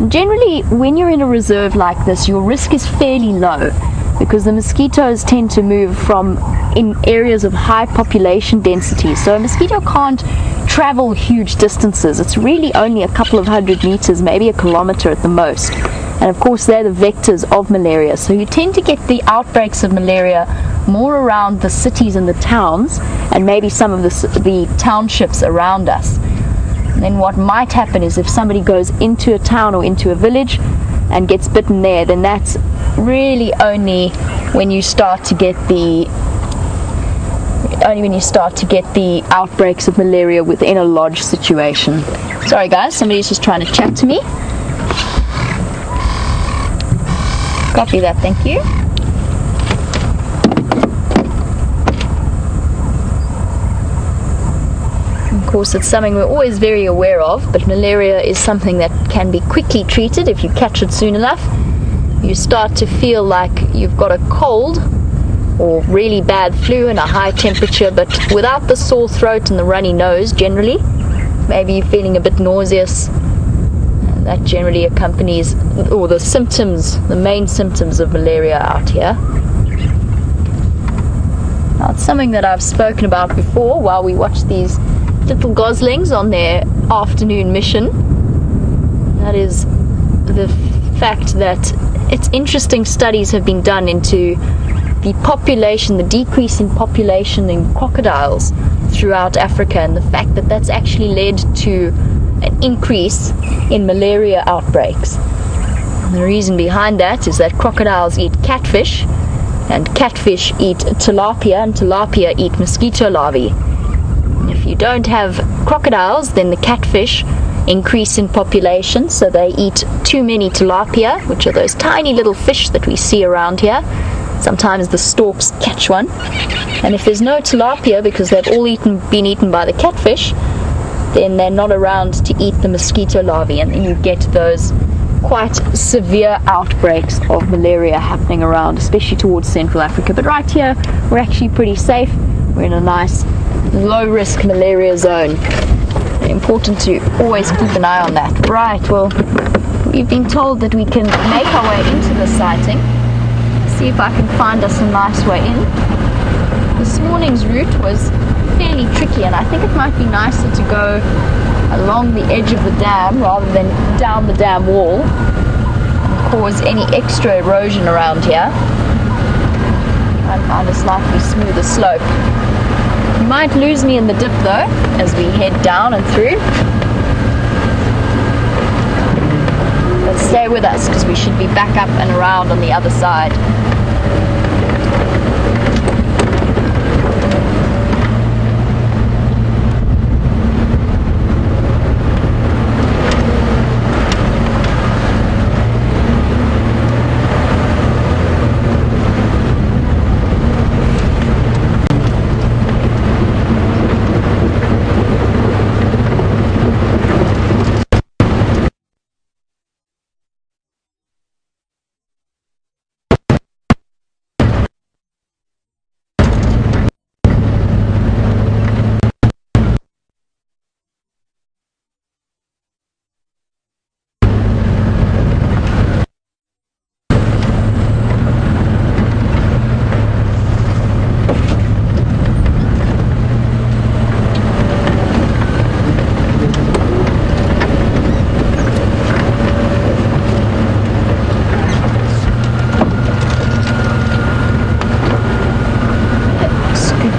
Generally, when you're in a reserve like this, your risk is fairly low because the mosquitoes tend to move from in areas of high population density. So a mosquito can't travel huge distances. It's really only a couple of 100 meters, maybe a kilometer at the most. And of course they're the vectors of malaria. So you tend to get the outbreaks of malaria more around the cities and the towns and maybe some of the townships around us. And then what might happen is if somebody goes into a town or into a village and gets bitten there, then that's really only when you start to get the outbreaks of malaria within a lodge situation. Sorry guys, somebody's just trying to chat to me. Copy that, thank you. Of course, it's something we're always very aware of, but malaria is something that can be quickly treated if you catch it soon enough. You start to feel like you've got a cold or really bad flu and a high temperature, but without the sore throat and the runny nose generally. Maybe you're feeling a bit nauseous. And that generally accompanies, or the symptoms, the main symptoms of malaria out here. Now, it's something that I've spoken about before while we watch these little goslings on their afternoon mission. That is the fact that it's interesting studies have been done into the population, the decrease in population in crocodiles throughout Africa, and the fact that that's actually led to an increase in malaria outbreaks. And the reason behind that is that crocodiles eat catfish, and catfish eat tilapia, and tilapia eat mosquito larvae. And if you don't have crocodiles, then the catfish increase in population, so they eat too many tilapia, which are those tiny little fish that we see around here. Sometimes the storks catch one, and if there's no tilapia because they've all been eaten by the catfish, then they're not around to eat the mosquito larvae, and then you get those quite severe outbreaks of malaria happening around, especially towards Central Africa. But right here, we're actually pretty safe. We're in a nice low-risk malaria zone. Important to always keep an eye on that. Right, well, we've been told that we can make our way into the sighting. See if I can find us a nice way in. This morning's route was fairly tricky, and I think it might be nicer to go along the edge of the dam rather than down the dam wall and cause any extra erosion around here. And find a slightly smoother slope. You might lose me in the dip though as we head down and through. But stay with us because we should be back up and around on the other side.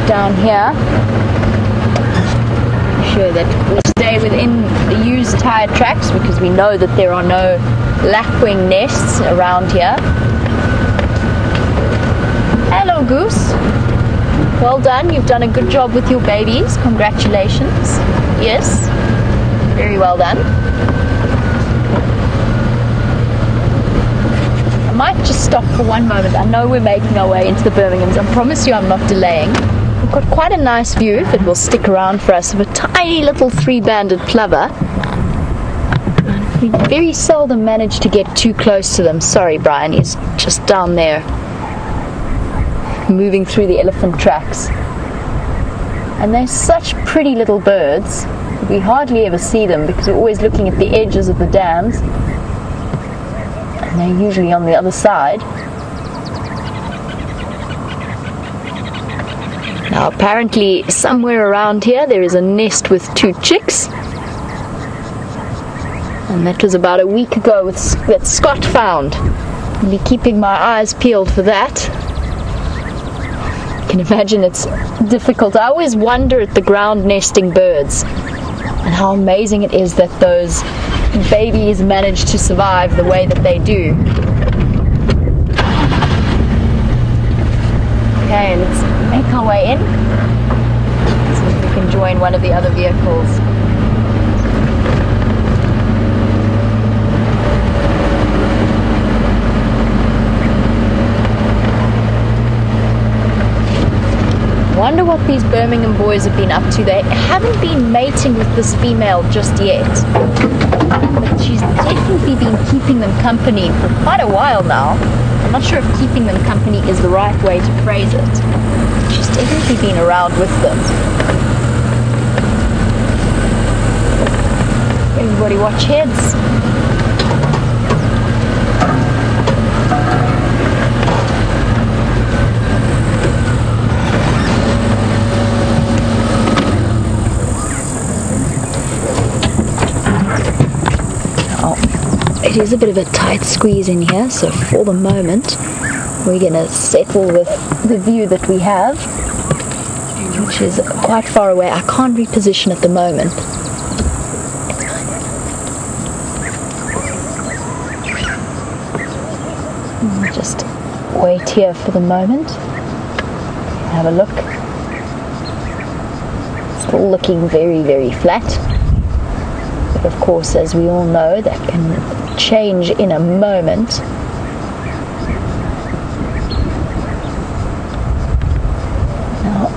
Down here, sure that we'll stay within the used tire tracks because we know that there are no lapwing nests around here. Hello goose, well done, you've done a good job with your babies, congratulations. Yes, very well done. I might just stop for one moment. I know we're making our way into the Birminghams. I promise you I'm not delaying. We've got quite a nice view, if it will stick around for us, of a tiny little three-banded plover. We very seldom manage to get too close to them. Sorry, Brian, he's just down there, moving through the elephant tracks. And they're such pretty little birds. We hardly ever see them because we're always looking at the edges of the dams. And they're usually on the other side. Now apparently somewhere around here there is a nest with 2 chicks, and that was about a week ago that Scott found. I'll be keeping my eyes peeled for that. You can imagine it's difficult. I always wonder at the ground nesting birds and how amazing it is that those babies manage to survive the way that they do. Okay, let's make our way in. See if we can join one of the other vehicles. Wonder what these Birmingham boys have been up to. They haven't been mating with this female just yet, but she's definitely been keeping them company for quite a while now. I'm not sure if keeping them company is the right way to phrase it. She's definitely been around with them. Everybody watch heads. It is a bit of a tight squeeze in here, so for the moment we're going to settle with the view that we have, which is quite far away. I can't reposition at the moment. I'll just wait here for the moment. Have a look. Still looking very, very flat. But of course, as we all know, that can change in a moment. Now,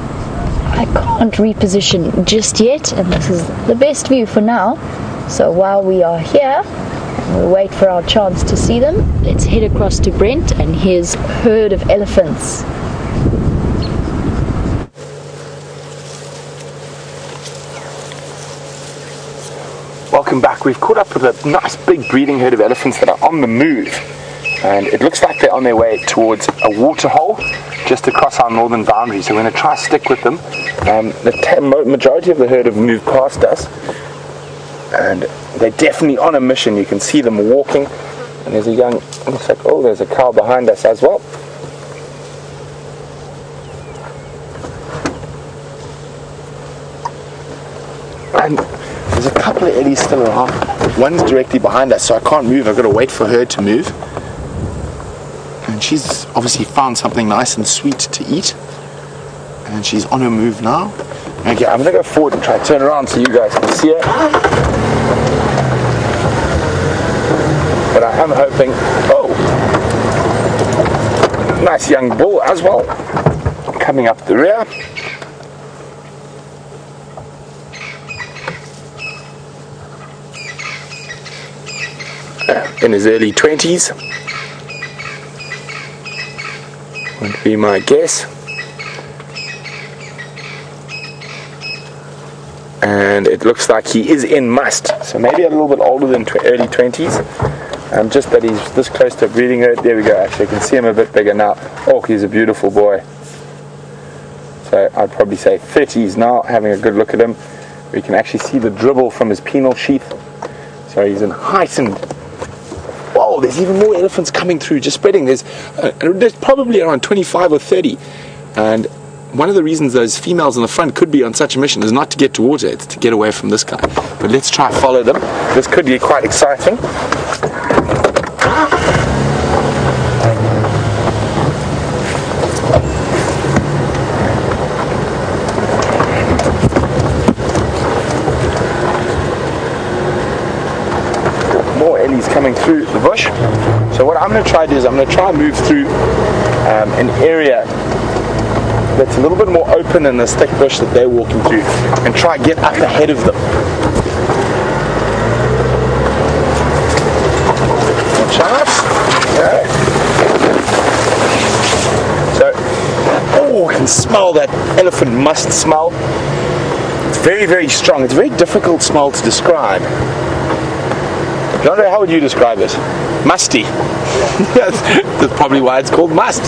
I can't can't reposition just yet, and this is the best view for now. So while we are here, we'll wait for our chance to see them. Let's head across to Brent and his herd of elephants. Welcome back. We've caught up with a nice big breeding herd of elephants that are on the move, and it looks like they're on their way towards a water hole just across our northern boundary, so we're going to try to stick with them. The majority of the herd have moved past us, and they're definitely on a mission. You can see them walking, and there's a young, looks like, oh, there's a cow behind us as well. And there's a couple of eddies still around. One's directly behind us, so I can't move. I've got to wait for her to move. And she's obviously found something nice and sweet to eat, and she's on her move now. Okay, I'm going to go forward and try to turn around so you guys can see her. But I am hoping, oh, nice young bull as well, coming up the rear. In his early 20s, would be my guess. And it looks like he is in must, so maybe a little bit older than early 20s. Just that he's this close to a breeding herd. There we go, actually I can see him a bit bigger now. Oh, he's a beautiful boy. So I'd probably say 30s now, having a good look at him. We can actually see the dribble from his penile sheath. So he's in heightened. Whoa, there's even more elephants coming through, just spreading. There's probably around 25 or 30. And one of the reasons those females in the front could be on such a mission is not to get towards it, it's to get away from this guy. But let's try to follow them. This could be quite exciting. Coming through the bush. So what I'm going to try to do is I'm going to try and move through an area that's a little bit more open in this thick bush that they're walking through, and try and get up ahead of them. Watch out. Okay. So, oh, I can smell that elephant must smell. It's very, very strong. It's a very difficult smell to describe. John, how would you describe it? Musty. That's probably why it's called must.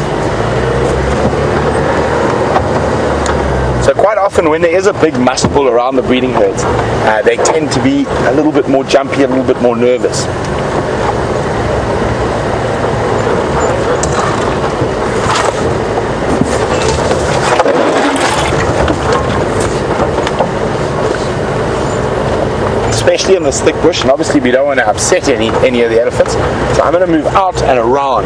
So quite often when there is a big must bull around the breeding herds, they tend to be a little bit more jumpy, a little bit more nervous. Especially in this thick bush, and obviously we don't want to upset any of the elephants, so I'm going to move out and around.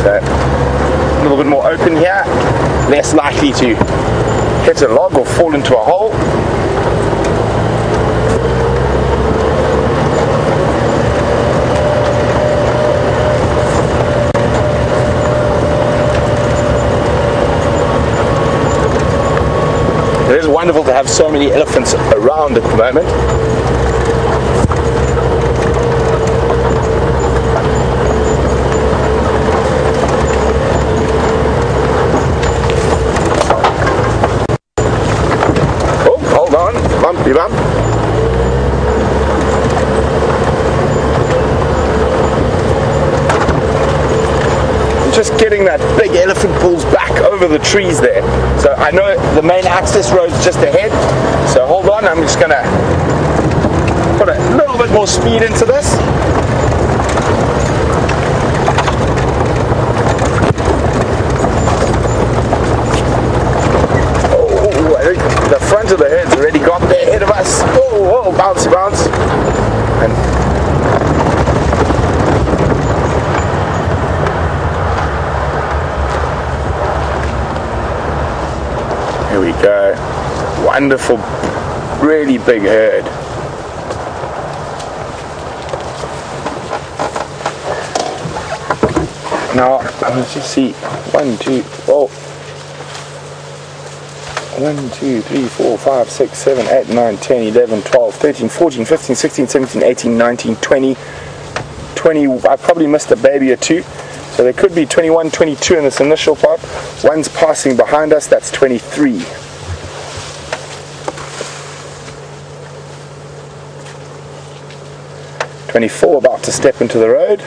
So a little bit more open here, less likely to hit a log or fall into a hole. It is wonderful to have so many elephants around at the moment. Bumpy bump. Just getting that big elephant bulls back over the trees there. So I know the main access road is just ahead. So hold on, I'm just going to put a little bit more speed into this. The front of the herd's already got there ahead of us. Oh, oh, bouncy bounce. And here we go. Wonderful, really big herd. Now, let's just see. 1, 2, oh. 1, 2, 3, 4, 5, 6, 7, 8, 9, 10, 11, 12, 13, 14, 15, 16, 17, 18, 19, 20, 20. I probably missed a baby or two. So there could be 21, 22 in this initial part. One's passing behind us, that's 23. .24 about to step into the road.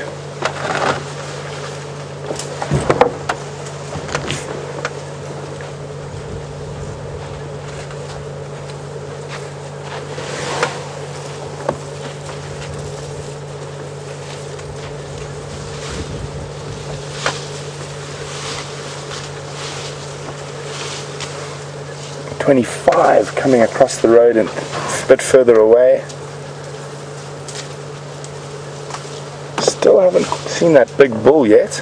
.25 coming across the road and a bit further away. Still haven't seen that big bull yet.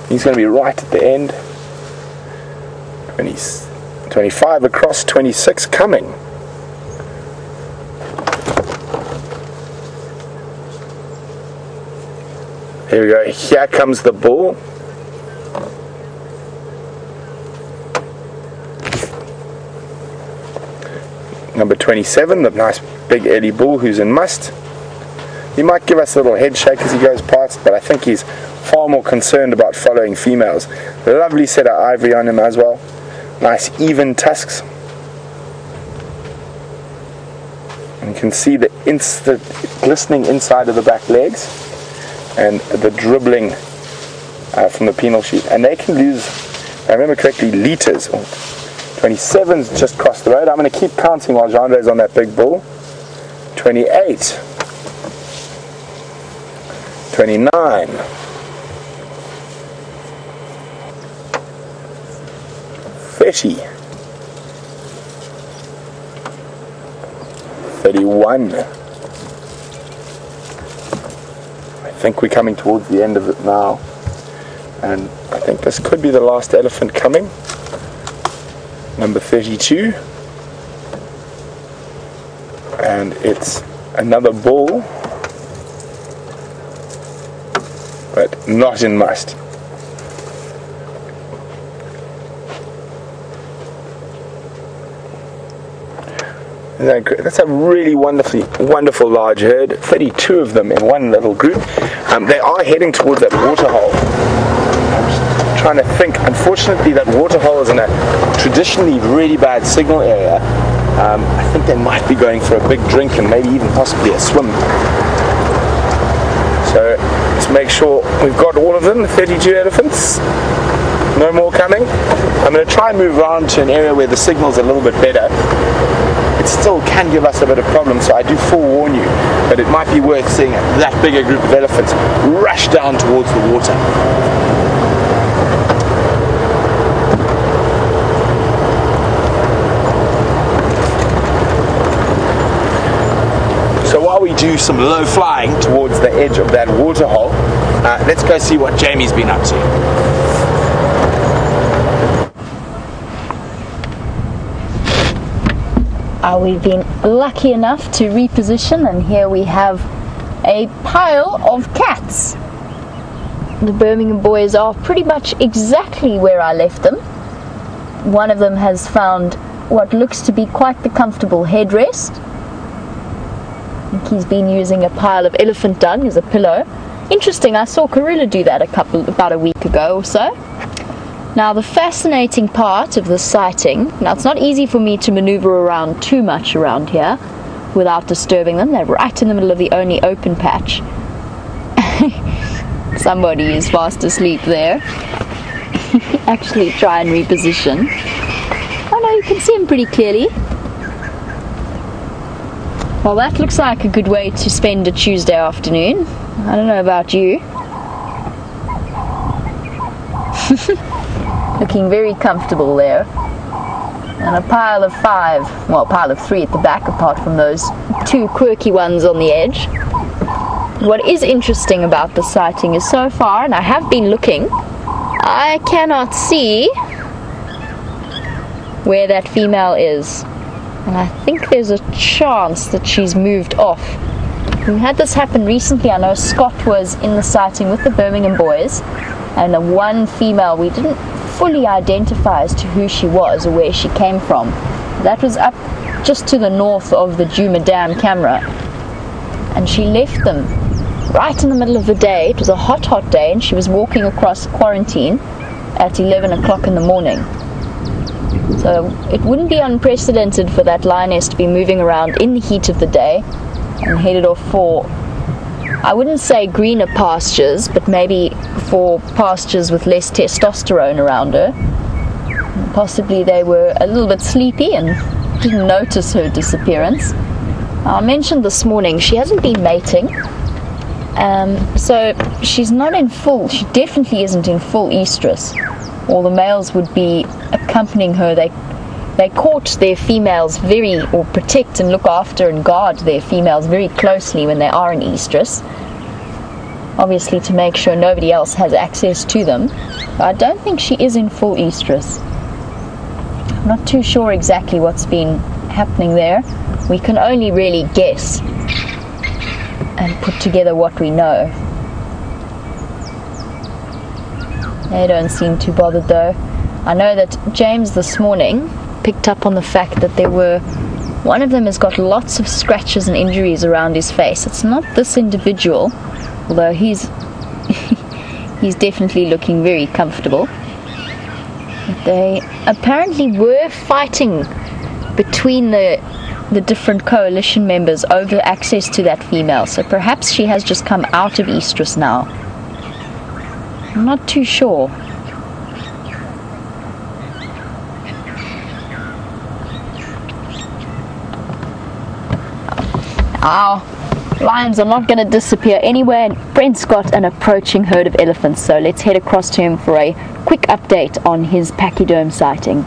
He's going to be right at the end. 25 across, 26 coming. Here we go. Here comes the bull. Number 27, the nice big Eddie bull who's in must. He might give us a little head shake as he goes past, but I think he's far more concerned about following females. A lovely set of ivory on him as well. Nice even tusks. And you can see the glistening inside of the back legs and the dribbling from the penal sheath. And they can lose, if I remember correctly, litres. 27's just crossed the road. I'm going to keep counting while Jean's on that big bull. 28. 29. 30. 31. I think we're coming towards the end of it now. And I think this could be the last elephant coming. Number 32. And it's another bull, but not in must. That's a really wonderful large herd. 32 of them in one little group. They are heading towards that waterhole. I'm just trying to think. Unfortunately, that waterhole is in a traditionally really bad signal area. I think they might be going for a big drink and maybe even possibly a swim. So let's make sure we've got all of them, 32 elephants. No more coming. I'm going to try and move around to an area where the signal's a little bit better. It still can give us a bit of problem, so I do forewarn you, but it might be worth seeing that bigger group of elephants rush down towards the water. So while we do some low flying towards the edge of that waterhole, let's go see what Jamie's been up to. We've been lucky enough to reposition, and here we have a pile of cats. The Birmingham boys are pretty much exactly where I left them. One of them has found what looks to be quite the comfortable headrest. I think he's been using a pile of elephant dung as a pillow. Interesting, I saw Karula do that about a week ago or so. Now the fascinating part of the sighting, now it's not easy for me to maneuver around too much around here without disturbing them. They're right in the middle of the only open patch. Somebody is fast asleep there. Actually try and reposition. Oh no, you can see him pretty clearly. Well, that looks like a good way to spend a Tuesday afternoon. I don't know about you. Looking very comfortable there. And a pile of 5, well, a pile of 3 at the back, apart from those 2 quirky ones on the edge. What is interesting about the sighting is so far, and I have been looking, I cannot see where that female is. And I think there's a chance that she's moved off. We had this happen recently. I know Scott was in the sighting with the Birmingham boys, and the one female, we didn't fully identify as to who she was or where she came from. That was up just to the north of the Djuma Dam camera, and she left them right in the middle of the day. It was a hot day, and she was walking across quarantine at 11 o'clock in the morning. So it wouldn't be unprecedented for that lioness to be moving around in the heat of the day and headed off for, I wouldn't say greener pastures, but maybe for pastures with less testosterone around her. Possibly they were a little bit sleepy and didn't notice her disappearance. I mentioned this morning she hasn't been mating, so she's not in full, she definitely isn't in full estrus. All the males would be accompanying her. They court their females or protect and look after and guard their females very closely when they are in estrus, obviously to make sure nobody else has access to them. But I don't think she is in full estrus. I'm not too sure exactly what's been happening there. We can only really guess and put together what we know. They don't seem too bothered though. I know that James this morning picked up on the fact that one of them has got lots of scratches and injuries around his face. It's not this individual, although he's definitely looking very comfortable. They apparently were fighting between the different coalition members over access to that female, so perhaps she has just come out of estrus now. I'm not too sure. Our lions are not going to disappear anywhere, and Brent's got an approaching herd of elephants, so let's head across to him for a quick update on his pachyderm sighting.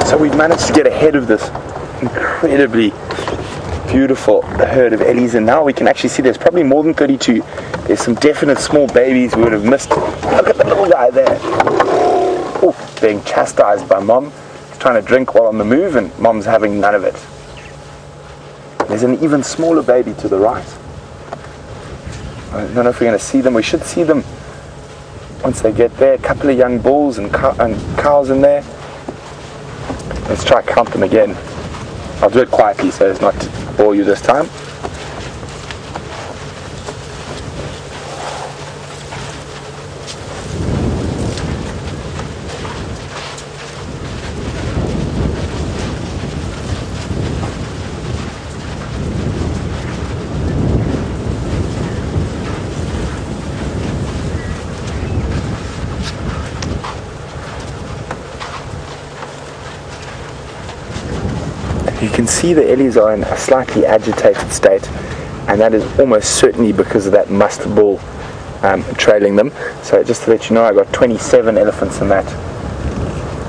So we've managed to get ahead of this incredibly beautiful herd of ellies, and now we can actually see there's probably more than 32. There's some definite small babies we would have missed. Look at the little guy there. Oh, being chastised by mom. He's trying to drink while on the move, and mom's having none of it. There's an even smaller baby to the right. I don't know if we're going to see them. We should see them once they get there. A couple of young bulls and cows in there. Let's try to count them again. I'll do it quietly so as not to bore you this time. You can see the ellies are in a slightly agitated state, and that is almost certainly because of that musk bull trailing them. So just to let you know, I got 27 elephants in that,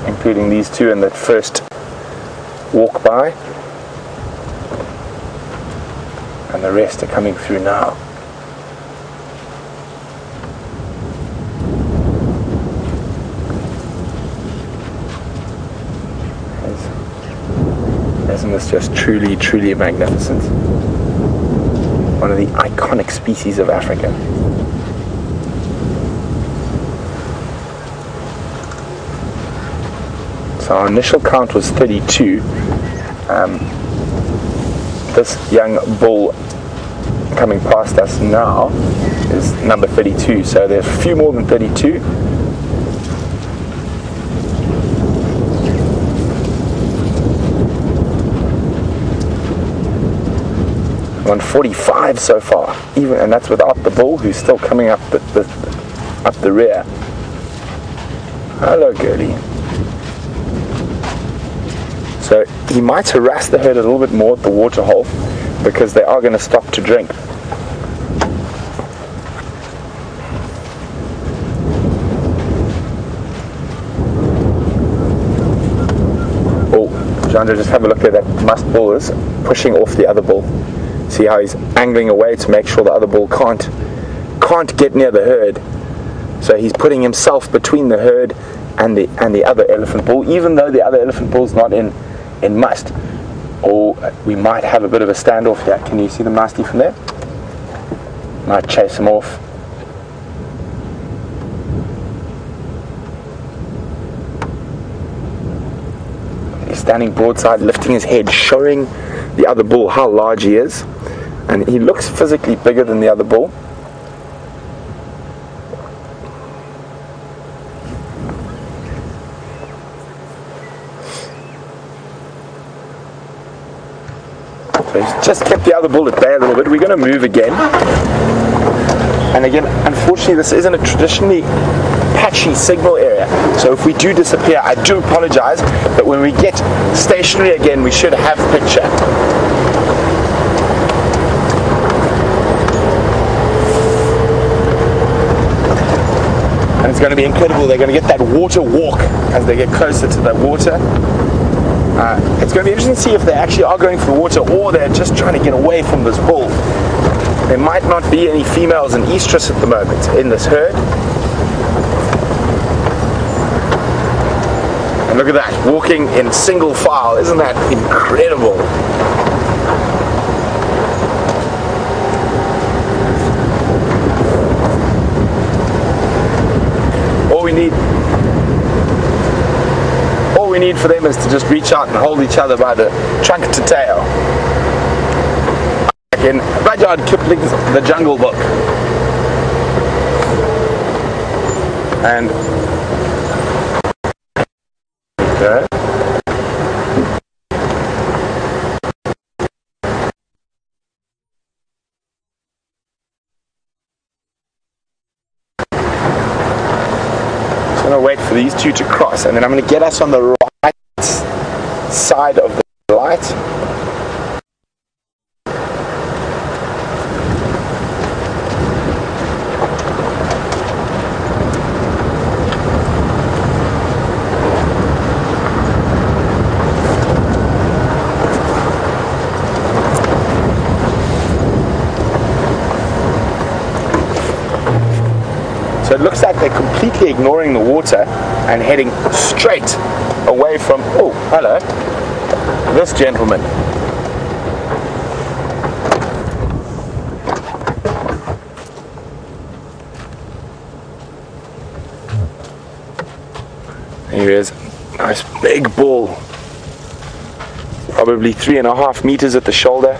including these two in that first walk by, and the rest are coming through now. Isn't this just truly magnificent? One of the iconic species of Africa. So our initial count was 32. This young bull coming past us now is number 32. So there's a few more than 32. On 45 so far, and that's without the bull, who's still coming up the rear. Hello, girlie. So he might harass the herd a little bit more at the water hole, because they are going to stop to drink. Oh, Jandra, just have a look at that musk bull is pushing off the other bull. See how he's angling away to make sure the other bull can't get near the herd. So he's putting himself between the herd and the other elephant bull, even though the other elephant bull's not in must. or we might have a bit of a standoff here. Can you see them nicely from there? Might chase him off. He's standing broadside, lifting his head, showing the other bull how large he is, and he looks physically bigger than the other bull. So he's just kept the other bull at bay a little bit. We're going to move again. And again, unfortunately, this isn't a traditionally patchy signal area. So if we do disappear, I do apologize. But when we get stationary again, we should have picture. And it's going to be incredible. They're going to get that water walk as they get closer to the water. It's going to be interesting to see if they actually are going for water or they're just trying to get away from this bull. There might not be any females in estrus at the moment in this herd. And look at that, walking in single file. Isn't that incredible? All we need for them is to just reach out and hold each other by the trunk to tail. Like in Rudyard Kipling's The Jungle Book. And okay. So I'm going to wait for these two to cross, and then I'm going to get us on the right side of the light. So it looks like they're completely ignoring the water and heading straight away from, oh, hello, this gentleman. Here he is, nice big bull, probably 3.5 meters at the shoulder.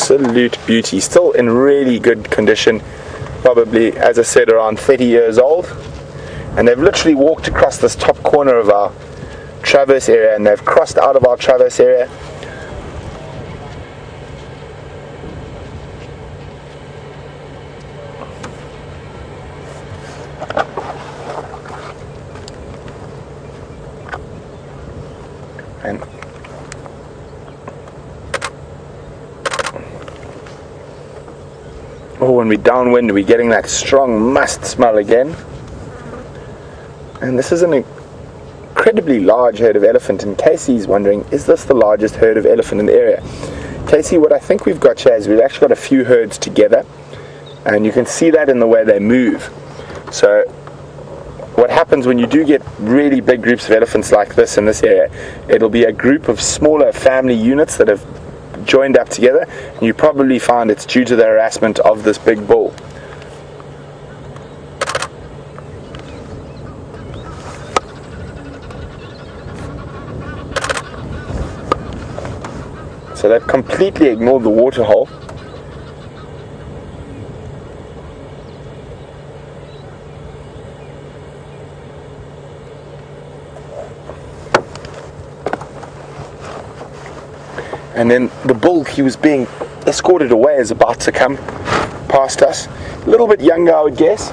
Absolute beauty, still in really good condition, probably, as I said, around 30 years old, and they've literally walked across this top corner of our traverse area, and they've crossed out of our traverse area. And oh, when we're downwind, we're getting that strong must smell again. And this is an incredibly large herd of elephant. And Casey's wondering, is this the largest herd of elephant in the area? Casey, what I think we've got here is we've actually got a few herds together. And you can see that in the way they move. So what happens when you do get really big groups of elephants like this in this area, it'll be a group of smaller family units that have joined up together, and you probably find it's due to the harassment of this big bull. So they've completely ignored the water hole. And then the bull, he was being escorted away, is about to come past us. A little bit younger, I would guess.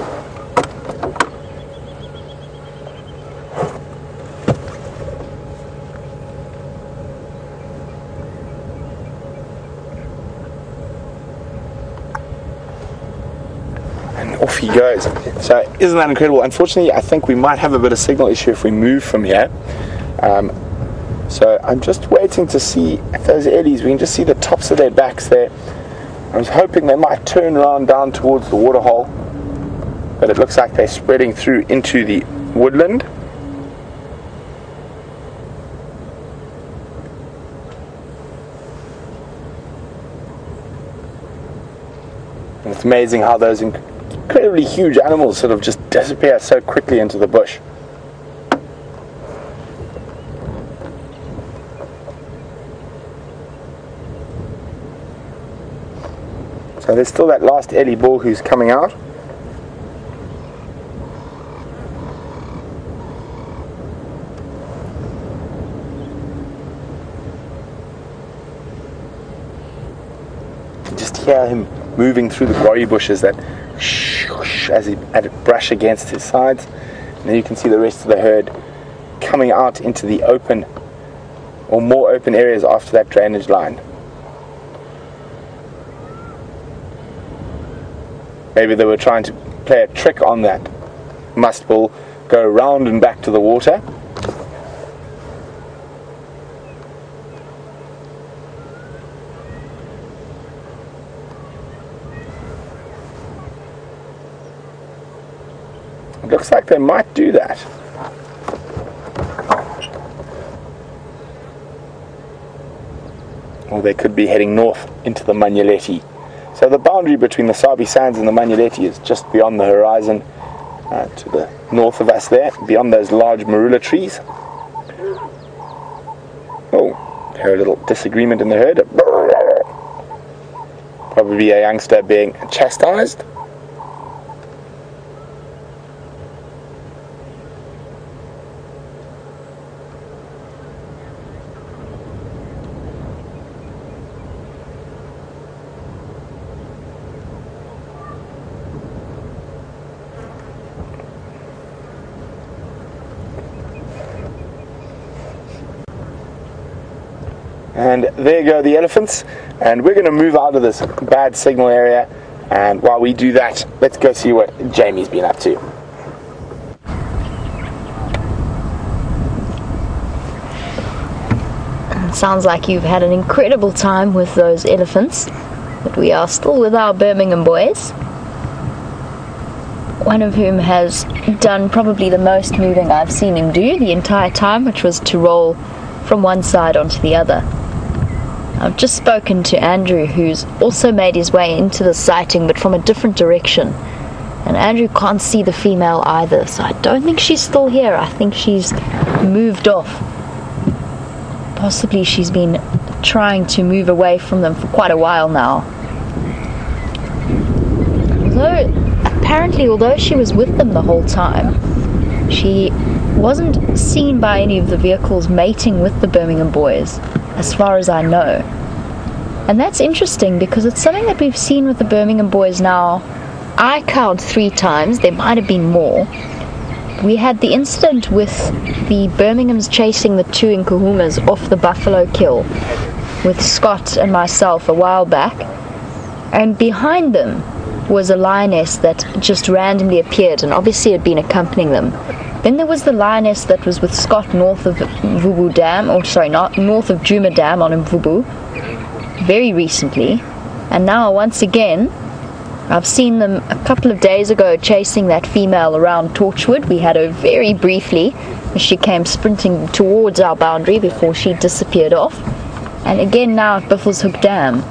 And off he goes. So isn't that incredible? Unfortunately, I think we might have a bit of signal issue if we move from here. So I'm just waiting to see if those ellies, we can just see the tops of their backs there. I was hoping they might turn around down towards the waterhole, but it looks like they're spreading through into the woodland. And it's amazing how those incredibly huge animals sort of just disappear so quickly into the bush. So there's still that last Ellie bull who's coming out. You can just hear him moving through the gory bushes, that shh, as he brush against his sides. And then you can see the rest of the herd coming out into the open or more open areas after that drainage line. Maybe they were trying to play a trick on that musk bull, go around and back to the water. It looks like they might do that. Or they could be heading north into the Magnoleti. So the boundary between the Sabi Sands and the Magnoleti is just beyond the horizon, to the north of us there, beyond those large marula trees. Oh, hear a little disagreement in the herd. Probably a youngster being chastised. And there go the elephants, and we're going to move out of this bad signal area, and while we do that, let's go see what Jamie's been up to. It sounds like you've had an incredible time with those elephants, but we are still with our Birmingham boys, one of whom has done probably the most moving I've seen him do the entire time, which was to roll from one side onto the other. I've just spoken to Andrew, who's also made his way into the sighting, but from a different direction. And Andrew can't see the female either, so I don't think she's still here. I think she's moved off. Possibly she's been trying to move away from them for quite a while now. Although she was with them the whole time, she wasn't seen by any of the vehicles mating with the Birmingham boys, as far as I know. And that's interesting because it's something that we've seen with the Birmingham boys now. I count 3 times, there might have been more. We had the incident with the Birminghams chasing the 2 Nkuhumas off the buffalo kill with Scott and myself a while back, and behind them was a lioness that just randomly appeared, and obviously had been accompanying them. Then there was the lioness that was with Scott north of Mvubu Dam, north of Djuma Dam on Mvubu, very recently. And now once again, I've seen them a couple of days ago chasing that female around Torchwood. We had her very briefly as she came sprinting towards our boundary before she disappeared off. And again now at Buffelshoek Dam.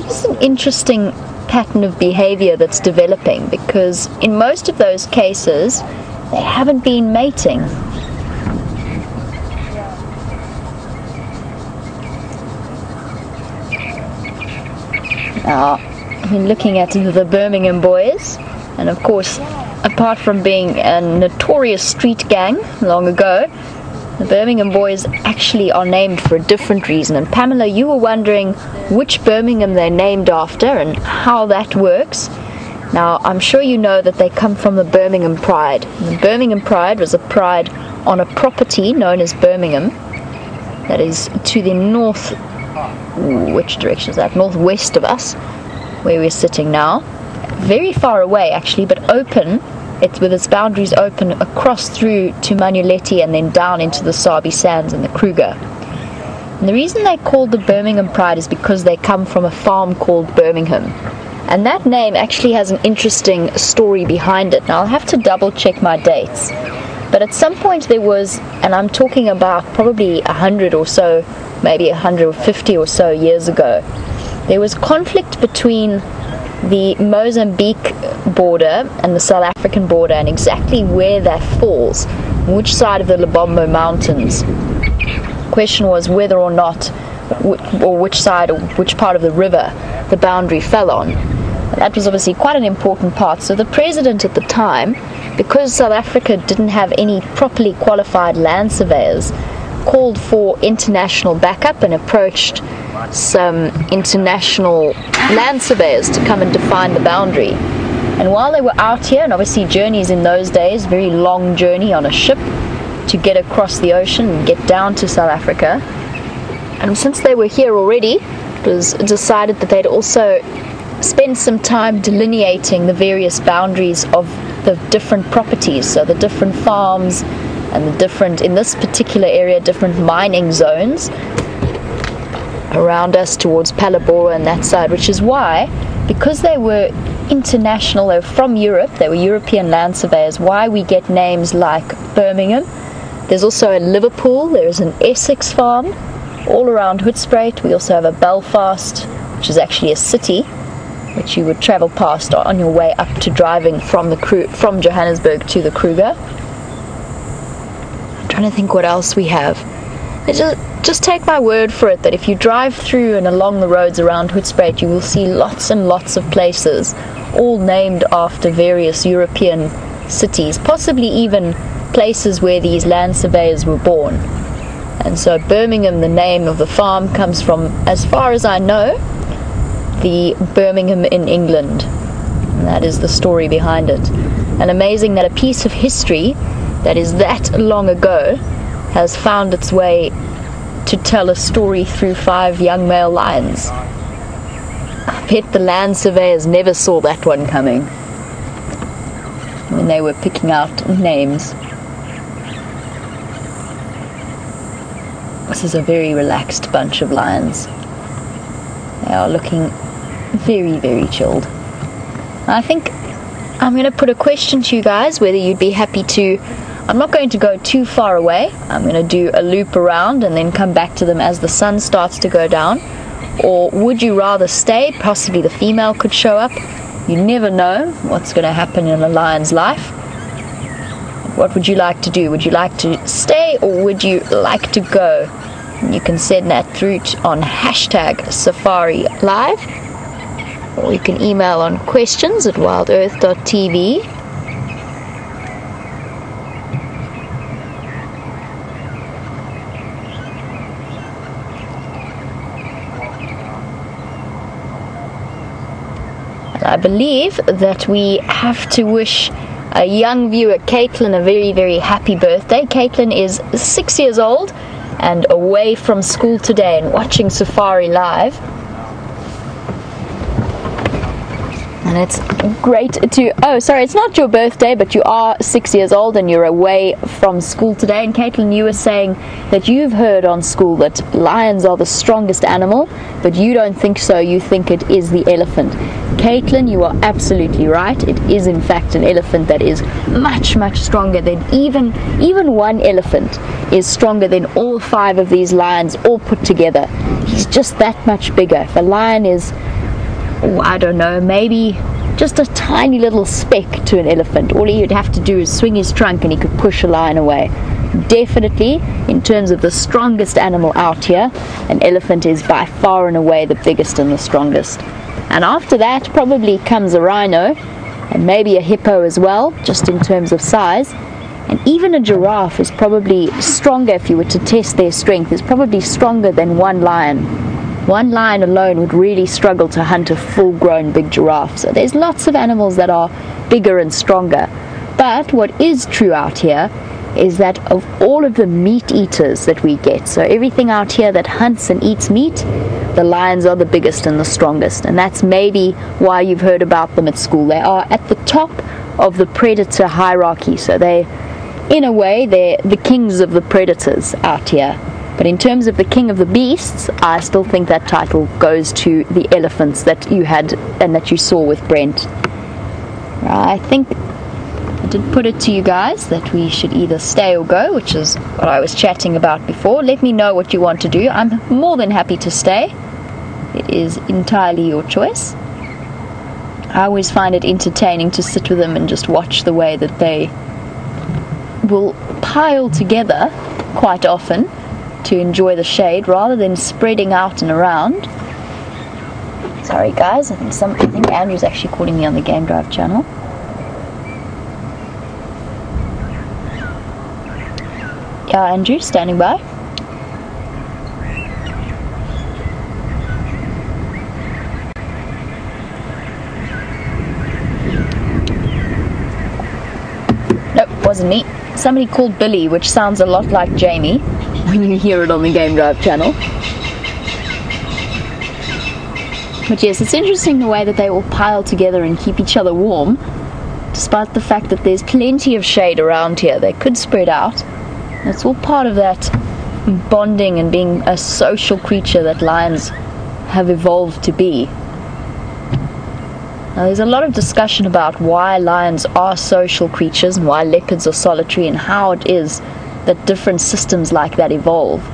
It's an interesting pattern of behavior that's developing, because in most of those cases they haven't been mating. Now, looking at the Birmingham boys, and of course, apart from being a notorious street gang long ago, the Birmingham boys actually are named for a different reason. And Pamela, you were wondering which Birmingham they're named after and how that works. Now, I'm sure you know that they come from the Birmingham Pride. And the Birmingham Pride was a pride on a property known as Birmingham that is to the north, which direction is that? Northwest of us, where we're sitting now. Very far away actually, but open. It's with its boundaries open across through to Magnoleti and then down into the Sabi Sands and the Kruger. And the reason they're called the Birmingham Pride is because they come from a farm called Birmingham. And that name actually has an interesting story behind it. Now I'll have to double check my dates. But at some point there was, and I'm talking about probably 100 or so, maybe 150 or so years ago, there was conflict between the Mozambique border and the South African border, and exactly where that falls, which side of the Lubombo Mountains. The question was whether or not, or which side or which part of the river the boundary fell on. That was obviously quite an important part. So the president at the time, because South Africa didn't have any properly qualified land surveyors, called for international backup and approached some international land surveyors to come and define the boundary. And while they were out here, and obviously journeys in those days, very long journey on a ship to get across the ocean and get down to South Africa, and since they were here already, it was decided that they'd also spend some time delineating the various boundaries of the different properties, so the different farms and the different, in this particular area, different mining zones around us towards Palabora and that side, which is why, because they were international, they were from Europe, they were European land surveyors, why we get names like Birmingham. There's also a Liverpool, there's an Essex farm all around Hoedspruit. We also have a Belfast, which is actually a city which you would travel past on your way up to driving from Johannesburg to the Kruger. I'm trying to think what else we have. Just take my word for it that if you drive through and along the roads around Hoedspruit, you will see lots and lots of places all named after various European cities, possibly even places where these land surveyors were born. And so Birmingham, the name of the farm, comes from, as far as I know, the Birmingham in England. And that is the story behind it. And amazing that a piece of history that is that long ago has found its way to tell a story through 5 young male lions. I bet the land surveyors never saw that one coming when they were picking out names. This is a very relaxed bunch of lions. They are looking very, very chilled. I think I'm going to put a question to you guys, whether you'd be happy to. I'm not going to go too far away. I'm going to do a loop around and then come back to them as the sun starts to go down. Or would you rather stay? Possibly the female could show up. You never know what's going to happen in a lion's life. What would you like to do? Would you like to stay or would you like to go? And you can send that through on #SafariLive, or you can email on questions at WildEarth.tv. I believe that we have to wish a young viewer, Caitlin, a very, very happy birthday. Caitlin is 6 years old and away from school today and watching Safari Live. And it's great to, oh sorry, it's not your birthday, but you are 6 years old and you're away from school today. And Caitlin, you were saying that you've heard on school that lions are the strongest animal, but you don't think so, you think it is the elephant. Caitlin, you are absolutely right. It is in fact an elephant that is much, much stronger than even one elephant is stronger than all 5 of these lions all put together. He's just that much bigger. If a lion is, oh, I don't know, maybe just a tiny little speck to an elephant, all he'd have to do is swing his trunk and he could push a lion away. Definitely, in terms of the strongest animal out here, an elephant is by far and away the biggest and the strongest. And after that probably comes a rhino and maybe a hippo as well, just in terms of size. And even a giraffe is probably stronger, if you were to test their strength, is probably stronger than one lion. One lion alone would really struggle to hunt a full-grown big giraffe. So there's lots of animals that are bigger and stronger. But what is true out here is that of all of the meat eaters that we get, so everything out here that hunts and eats meat, the lions are the biggest and the strongest. And that's maybe why you've heard about them at school. They are at the top of the predator hierarchy. So they, in a way, they're the kings of the predators out here. But in terms of the king of the beasts, I still think that title goes to the elephants that you had and that you saw with Brent. I think I did put it to you guys that we should either stay or go, which is what I was chatting about before. Let me know what you want to do. I'm more than happy to stay. It is entirely your choice. I always find it entertaining to sit with them and just watch the way that they will pile together quite often to enjoy the shade rather than spreading out and around. Sorry guys, I think Andrew's actually calling me on the Game Drive channel. Yeah, Andrew, standing by. Nope, wasn't me. Somebody called Billy, which sounds a lot like Jamie when you hear it on the Game Drive channel. But yes, it's interesting the way that they all pile together and keep each other warm, despite the fact that there's plenty of shade around here. They could spread out. It's all part of that bonding and being a social creature that lions have evolved to be. Now, there's a lot of discussion about why lions are social creatures and why leopards are solitary and how it is that different systems like that evolve.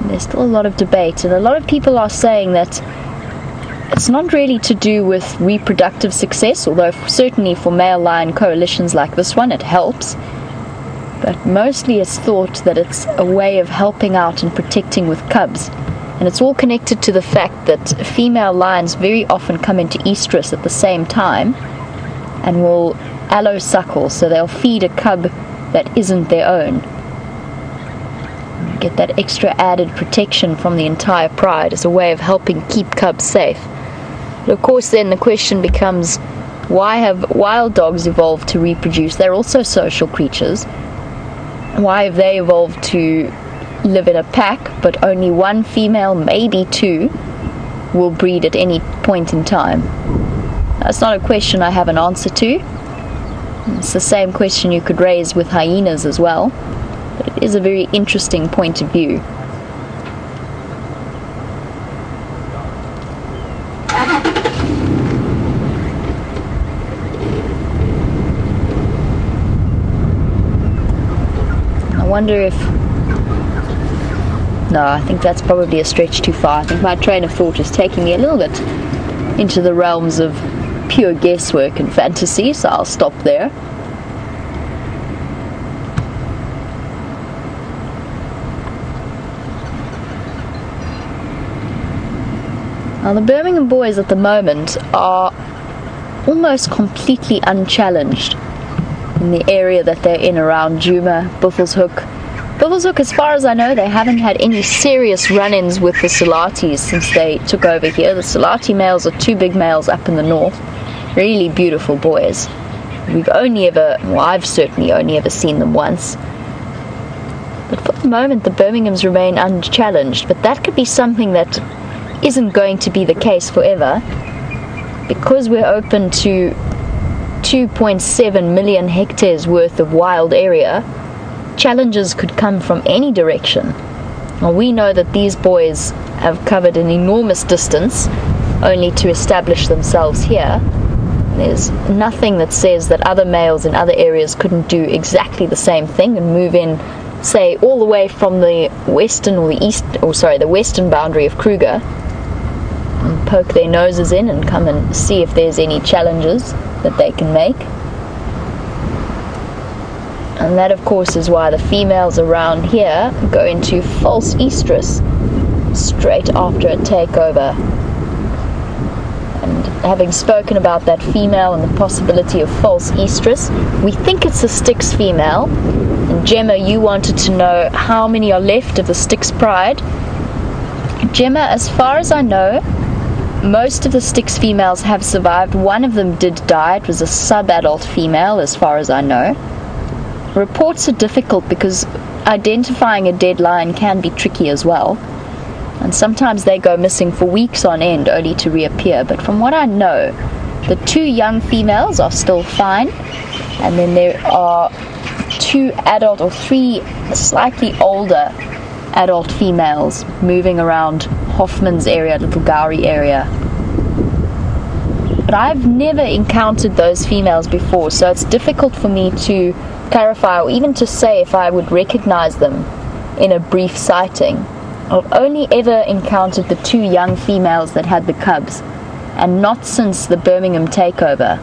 And there's still a lot of debate, and a lot of people are saying that it's not really to do with reproductive success, although certainly for male lion coalitions like this one it helps. But mostly it's thought that it's a way of helping out and protecting with cubs. And it's all connected to the fact that female lions very often come into estrus at the same time and will allosuckle, so they'll feed a cub that isn't their own. Get that extra added protection from the entire pride as a way of helping keep cubs safe. But of course then the question becomes, why have wild dogs evolved to reproduce? They're also social creatures. Why have they evolved to live in a pack, but only one female, maybe two, will breed at any point in time? That's not a question I have an answer to. It's the same question you could raise with hyenas as well, but it is a very interesting point of view. I wonder if... No, I think that's probably a stretch too far. I think my train of thought is taking me a little bit into the realms of pure guesswork and fantasy, so I'll stop there. Now, the Birmingham boys at the moment are almost completely unchallenged in the area that they're in around Djuma, Buffelshoek. Buffelshoek, as far as I know, they haven't had any serious run-ins with the Salatis since they took over here. The Salati males are two big males up in the north. Really beautiful boys. We've only ever, well, I've certainly only ever seen them once. But for the moment, the Birminghams remain unchallenged. But that could be something that isn't going to be the case forever, because we're open to 2.7 million hectares worth of wild area. Challenges could come from any direction. Well, we know that these boys have covered an enormous distance only to establish themselves here. There's nothing that says that other males in other areas couldn't do exactly the same thing and move in, say, all the way from the western or the western boundary of Kruger and poke their noses in and come and see if there's any challenges that they can make. And that, of course, is why the females around here go into false estrus straight after a takeover. And having spoken about that female and the possibility of false estrus, we think it's a Styx female. And Gemma, you wanted to know how many are left of the Styx pride. Gemma, as far as I know, most of the Styx females have survived. One of them did die. It was a sub-adult female, as far as I know. Reports are difficult because identifying a dead lion can be tricky as well. And sometimes they go missing for weeks on end only to reappear. But from what I know, the two young females are still fine. And then there are two adult or three slightly older adult females moving around Hoffman's area, Little Gowrie area. But I've never encountered those females before, so it's difficult for me to clarify or even to say if I would recognize them in a brief sighting. I've only ever encountered the two young females that had the cubs, and not since the Birmingham takeover.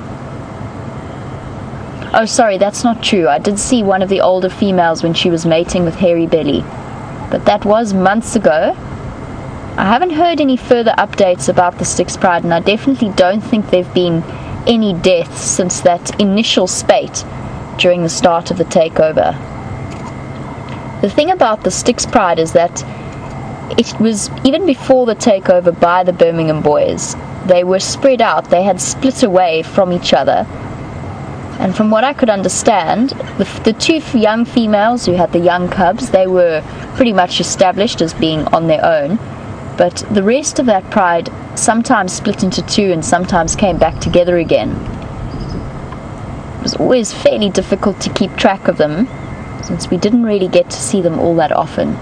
Oh, sorry, that's not true. I did see one of the older females when she was mating with Hairy Belly, but that was months ago. I haven't heard any further updates about the Styx Pride, and I definitely don't think there have been any deaths since that initial spate during the start of the takeover. The thing about the Styx Pride is that it was, even before the takeover by the Birmingham boys, they were spread out, they had split away from each other. And from what I could understand, the two young females who had the young cubs, they were pretty much established as being on their own. But the rest of that pride sometimes split into two and sometimes came back together again. It was always fairly difficult to keep track of them, since we didn't really get to see them all that often.